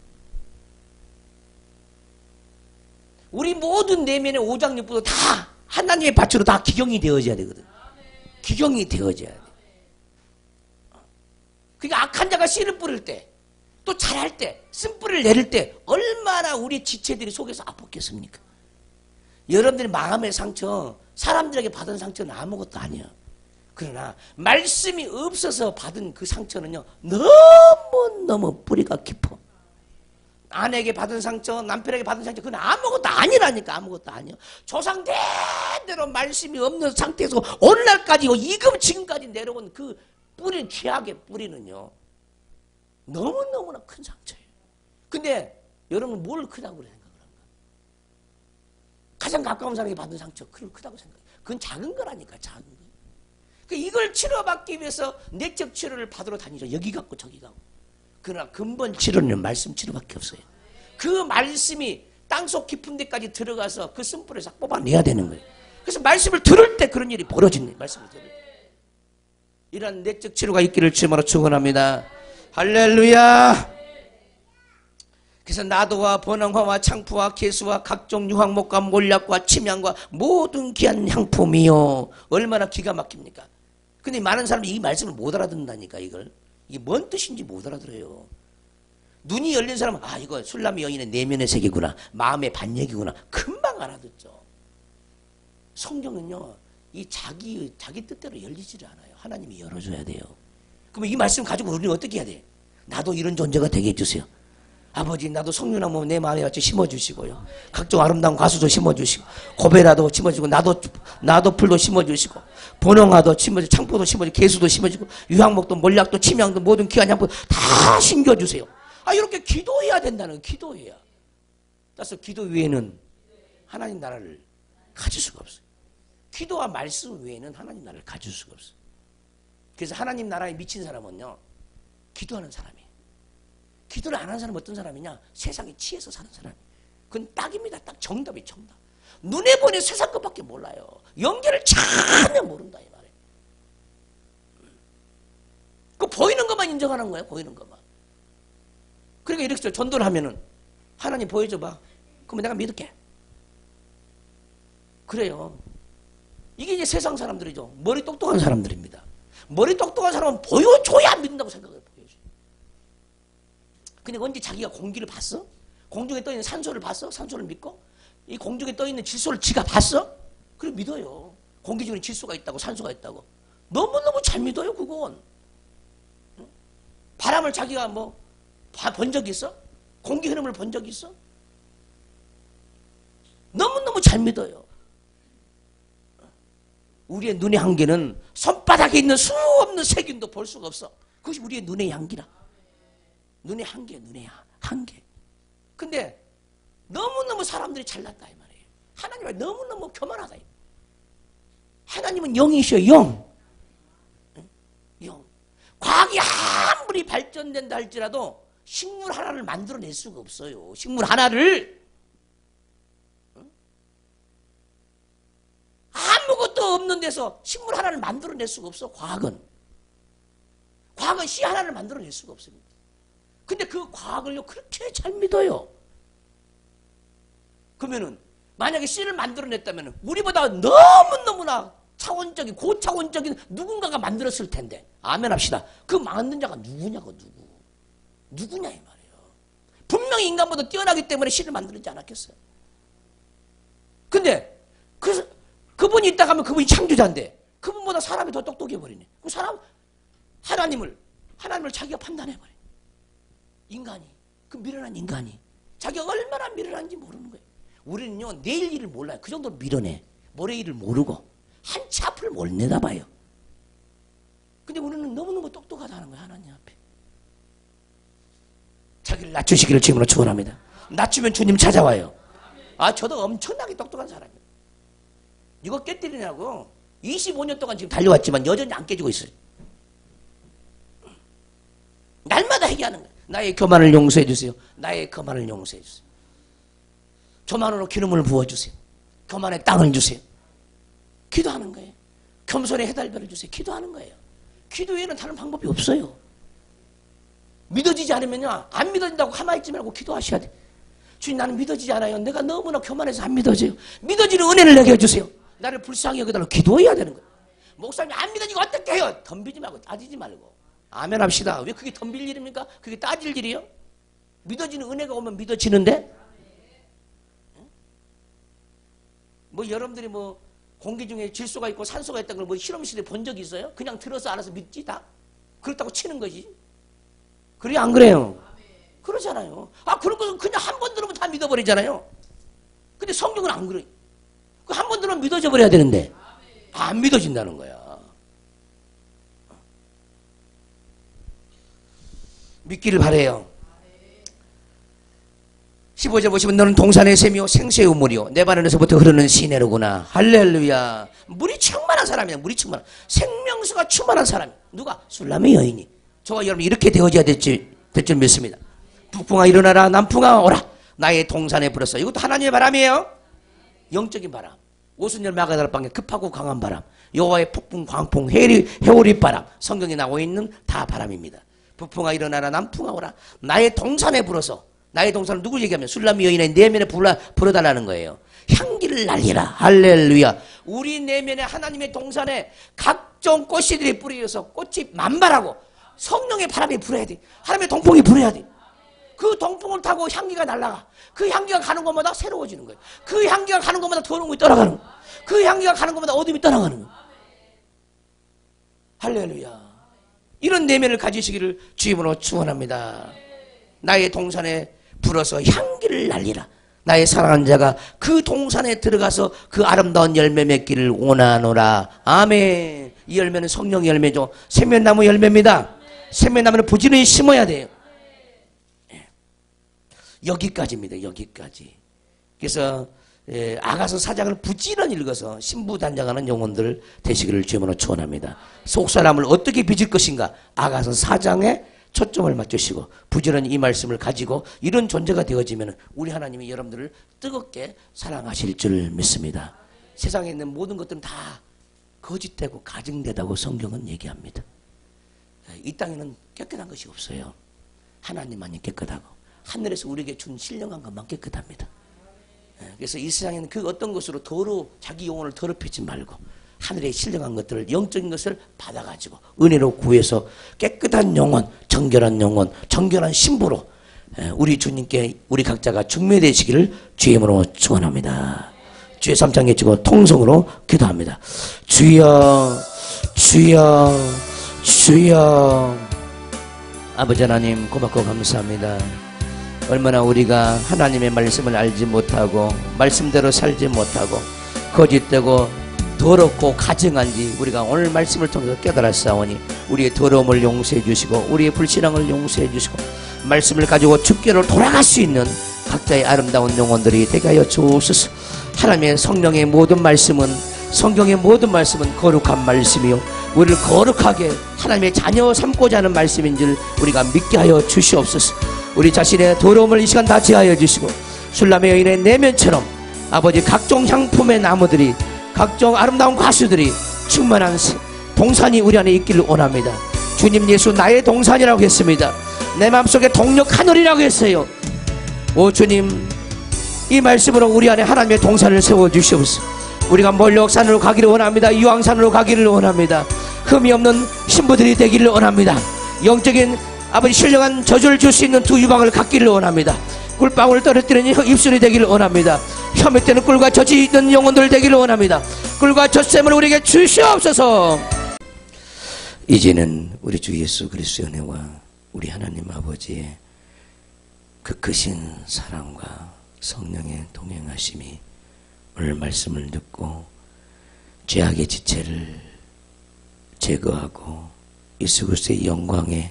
Speaker 1: 우리 모든 내면의 오장육부도 다 하나님의 밭으로 다 기경이 되어져야 되거든. 기경이 되어져야 돼. 그러니까 악한 자가 씨를 뿌릴 때, 또 자랄 때, 쓴뿌리를 내릴 때 얼마나 우리 지체들이 속에서 아팠겠습니까? 여러분들의 마음의 상처, 사람들에게 받은 상처는 아무것도 아니야. 그러나 말씀이 없어서 받은 그 상처는요, 너무너무 뿌리가 깊어. 아내에게 받은 상처, 남편에게 받은 상처, 그건 아무것도 아니라니까. 아무것도 아니야. 조상대대로 말씀이 없는 상태에서 오늘날까지 지금까지 내려온 그 뿌린 죄악의 뿌리는요, 너무너무나 큰 상처예요. 근데 여러분 뭘 크다고 생각을 한가? 가장 가까운 사람에게 받은 상처, 그걸 크다고 생각해요. 그건 작은 거라니까, 작은 거. 그러니까 이걸 치료받기 위해서 내적 치료를 받으러 다니죠. 여기 갖고 저기 가고. 그러나 근본 치료는 말씀 치료밖에 없어요. 그 말씀이 땅속 깊은 데까지 들어가서 그 쓴뿌리를 싹 뽑아내야 되는 거예요. 그래서 말씀을 들을 때 그런 일이 벌어지는 거예요. 말씀을 들을 때. 이런 내적 치료가 있기를 주님으로 축원합니다. 할렐루야. 그래서 나도와 번영화와 창포와 개수와 각종 유황목과 몰약과 침향과 모든 귀한 향품이요. 얼마나 기가 막힙니까? 근데 많은 사람이 이 말씀을 못 알아듣는다니까. 이게 뭔 뜻인지 못 알아들어요. 눈이 열린 사람은 아 이거 술람이 여인의 내면의 세계구나, 마음의 반얘기구나, 금방 알아듣죠. 성경은요 이 자기 뜻대로 열리지를 않아요. 하나님이 열어줘야 돼요. 그러면 이 말씀 가지고 우리는 어떻게 해야 돼? 나도 이런 존재가 되게 해주세요. 아버지 나도 성령나무 내 마음에 같이 심어주시고요. 각종 아름다운 가수도 심어주시고 고베라도 심어주고 나도 풀도 심어주시고 번영화도 심어주고 창포도 심어주고 개수도 심어주고 유황목도 몰약도 침향도 모든 귀한 향포 다 심겨주세요. 아 이렇게 기도해야 된다는 거예요. 기도해야. 따라서 기도 외에는 하나님 나라를 가질 수가 없어요. 기도와 말씀 외에는 하나님 나라를 가질 수가 없어요. 그래서 하나님 나라에 미친 사람은요 기도하는 사람이에요. 기도를 안 하는 사람은 어떤 사람이냐? 세상에 취해서 사는 사람이에요. 그건 딱입니다. 딱 정답이 정답. 눈에 보이는 세상 것밖에 몰라요. 연결을 전혀 모른다 이 말이에요. 그 보이는 것만 인정하는 거예요. 보이는 것만. 그러니까 이렇게 전도를 하면은 하나님 보여줘봐. 그러면 내가 믿을게. 그래요. 이게 이제 세상 사람들이죠. 머리 똑똑한 사람들입니다. 머리 똑똑한 사람은 보여줘야 믿는다고 생각해요. 근데 언제 자기가 공기를 봤어? 공중에 떠있는 산소를 봤어? 산소를 믿고? 이 공중에 떠있는 질소를 지가 봤어? 그래 믿어요. 공기 중에 질소가 있다고 산소가 있다고. 너무너무 잘 믿어요 그건. 바람을 자기가 뭐 본 적이 있어? 공기 흐름을 본 적이 있어? 너무너무 잘 믿어요. 우리의 눈의 한계는 손바닥에 있는 수 없는 세균도 볼 수가 없어. 그것이 우리의 눈의 한계라. 눈의 한계, 눈의 한계. 근데 너무너무 사람들이 잘났다 이 말이에요. 하나님은 너무너무 교만하다. 하나님은 영이셔, 영. 영. 과학이 아무리 발전된다 할지라도 식물 하나를 만들어낼 수가 없어요. 식물 하나를. 아무것도 없는 데서 식물 하나를 만들어낼 수가 없어. 과학은 씨 하나를 만들어낼 수가 없습니다. 근데 그 과학을요 그렇게 잘 믿어요. 그러면은 만약에 씨를 만들어냈다면 우리보다 너무너무나 차원적인 고차원적인 누군가가 만들었을 텐데 아멘 합시다. 그 만든 자가 누구냐고. 누구냐 이 말이에요. 분명히 인간보다 뛰어나기 때문에 씨를 만들지 않았겠어요. 근데 그분이 있다가 하면 그분이 창조자인데 그분보다 사람이 더 똑똑해 버리네. 그 사람 하나님을 자기가 판단해버려. 인간이, 그 미련한 인간이 자기가 얼마나 미련한지 모르는 거예요. 우리는요 내일 일을 몰라요. 그 정도로 미련해. 모레 일을 모르고 한 치 앞을 못 내다봐요. 근데 우리는 너무너무 똑똑하다는 거예요. 하나님 앞에. 자기를 낮추시기를 지금으로 축원합니다. 낮추면 주님 찾아와요. 아 저도 엄청나게 똑똑한 사람이에요. 이거 깨뜨리냐고 25년 동안 지금 달려왔지만 여전히 안 깨지고 있어요. 날마다 얘기하는 거예요. 나의 교만을 용서해 주세요. 나의 교만을 용서해 주세요. 교만으로 기름을 부어주세요. 교만의 땅을 주세요. 기도하는 거예요. 겸손의 해달별을 주세요. 기도하는 거예요. 기도 외에는 다른 방법이 없어요. 믿어지지 않으면요 안 믿어진다고 가만히 있지 말고 기도하셔야 돼요. 주님 나는 믿어지지 않아요. 내가 너무나 교만해서 안 믿어져요. 믿어지는 은혜를 내게 해주세요. 나를 불쌍히 여기달라고 기도해야 되는 거예요. 목사님 안 믿어지고 어떻게 해요? 덤비지 말고 따지지 말고 아멘 합시다. 왜 그게 덤빌 일입니까? 그게 따질 일이에요? 믿어지는 은혜가 오면 믿어지는데? 뭐 여러분들이 뭐 공기 중에 질소가 있고 산소가 있다는 걸 뭐 실험실에 본 적이 있어요? 그냥 들어서 알아서 믿지 다? 그렇다고 치는 거지. 그래요 안 그래요? 그러잖아요. 아 그런 것은 그냥 한 번 들으면 다 믿어버리잖아요. 근데 성경은 안 그래요. 그 한 번 들으면 믿어져 버려야 되는데 안 믿어진다는 거야. 믿기를 바래요. 15절 보시면 너는 동산의 샘이요 생수의 우물이요 내 발에서부터 흐르는 시내로구나. 할렐루야. 물이 충만한 사람이야. 물이 충만한 생명수가 충만한 사람. 누가? 술람의 여인이. 저와 여러분 이렇게 되어져야 될 줄 믿습니다. 북풍아 일어나라 남풍아 오라 나의 동산에 불었어. 이것도 하나님의 바람이에요. 영적인 바람. 오순절 마가다라 방에 급하고 강한 바람. 여호와의 폭풍 광풍 해오리 바람. 성경에 나와 있는 다 바람입니다. 북풍아 일어나라 남풍아 오라 나의 동산에 불어서. 나의 동산은 누굴 얘기하면 술람이 여인의 내면에 불어달라는 거예요. 향기를 날리라. 할렐루야. 우리 내면에 하나님의 동산에 각종 꽃씨들이 뿌려져서 꽃이 만발하고 성령의 바람이 불어야 돼. 하나님의 동풍이 불어야 돼. 그 동풍을 타고 향기가 날아가. 그 향기가 가는 곳마다 새로워지는 거예요. 그 향기가 가는 곳마다 더러운 것이 떠나가는 거예요. 그 향기가 가는 곳마다 어둠이 떠나가는 거예요. 할렐루야. 이런 내면을 가지시기를 주임으로 축원합니다. 나의 동산에 불어서 향기를 날리라. 나의 사랑하는 자가 그 동산에 들어가서 그 아름다운 열매 맺기를 원하노라. 아멘. 이 열매는 성령의 열매죠. 생명나무 열매입니다. 생명나무는 부지런히 심어야 돼요. 여기까지입니다. 여기까지. 그래서 아가서 4장을 부지런히 읽어서 신부단장하는 영혼들 되시기를 주님으로 축원합니다. 속사람을 어떻게 빚을 것인가? 아가서 4장에 초점을 맞추시고 부지런히 이 말씀을 가지고 이런 존재가 되어지면 우리 하나님이 여러분들을 뜨겁게 사랑하실 줄 믿습니다. 세상에 있는 모든 것들은 다 거짓되고 가증되다고 성경은 얘기합니다. 이 땅에는 깨끗한 것이 없어요. 하나님만이 깨끗하고 하늘에서 우리에게 준 신령한 것만 깨끗합니다. 그래서 이 세상에는 그 어떤 것으로 자기 영혼을 더럽히지 말고 하늘의 신령한 것들을, 영적인 것을 받아가지고 은혜로 구해서 깨끗한 영혼, 정결한 영혼, 정결한 신부로 우리 주님께 우리 각자가 중매되시기를 주임으로 축원합니다. 주의 3장 외치고 통성으로 기도합니다. 주여, 주여, 주여. 아버지 하나님 고맙고 감사합니다. 얼마나 우리가 하나님의 말씀을 알지 못하고 말씀대로 살지 못하고 거짓되고 더럽고 가증한지 우리가 오늘 말씀을 통해서 깨달았사오니 우리의 더러움을 용서해 주시고 우리의 불신앙을 용서해 주시고 말씀을 가지고 주께로 돌아갈 수 있는 각자의 아름다운 영혼들이 되게 하여 주옵소서. 하나님의 성령의 모든 말씀은, 성경의 모든 말씀은 거룩한 말씀이요 우리를 거룩하게 하나님의 자녀 삼고자 하는 말씀인 줄 우리가 믿게 하여 주시옵소서. 우리 자신의 더러움을 이 시간 다 제하여 주시고 술람의 여인의 내면처럼 아버지 각종 향품의 나무들이, 각종 아름다운 가수들이 충만한 동산이 우리 안에 있기를 원합니다. 주님 예수 나의 동산이라고 했습니다. 내 마음속에 동력 하늘이라고 했어요. 오 주님, 이 말씀으로 우리 안에 하나님의 동산을 세워주시옵소서. 우리가 몰력산으로 가기를 원합니다. 유황산으로 가기를 원합니다. 흠이 없는 신부들이 되기를 원합니다. 영적인 아버지 신령한 저주를 줄 수 있는 두 유방을 갖기를 원합니다. 꿀방울 떨어뜨리는 입술이 되기를 원합니다. 혐오 때는 꿀과 젖이 있는 영혼들 되기를 원합니다. 꿀과 젖샘을 우리에게 주시옵소서. 이제는 우리 주 예수 그리스도의 은혜와 우리 하나님 아버지의 그 크신 사랑과 성령의 동행하심이 오늘 말씀을 듣고 죄악의 지체를 제거하고 예수 그리스도의 영광의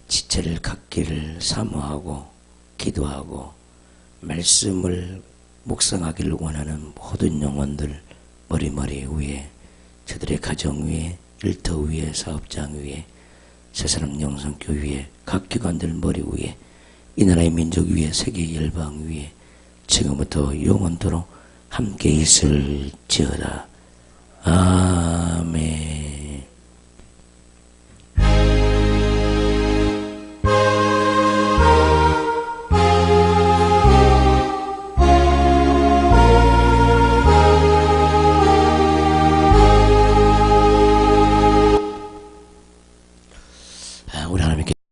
Speaker 1: 지체를 갖기를 사모하고 기도하고 말씀을 묵상하기를 원하는 모든 영혼들 머리 위에, 저들의 가정 위에, 일터 위에, 사업장 위에, 새사람 영성교 위에, 각 기관들 머리 위에, 이 나라의 민족 위에, 세계 열방 위에 지금부터 영원토록 함께 있을지어다. 아멘.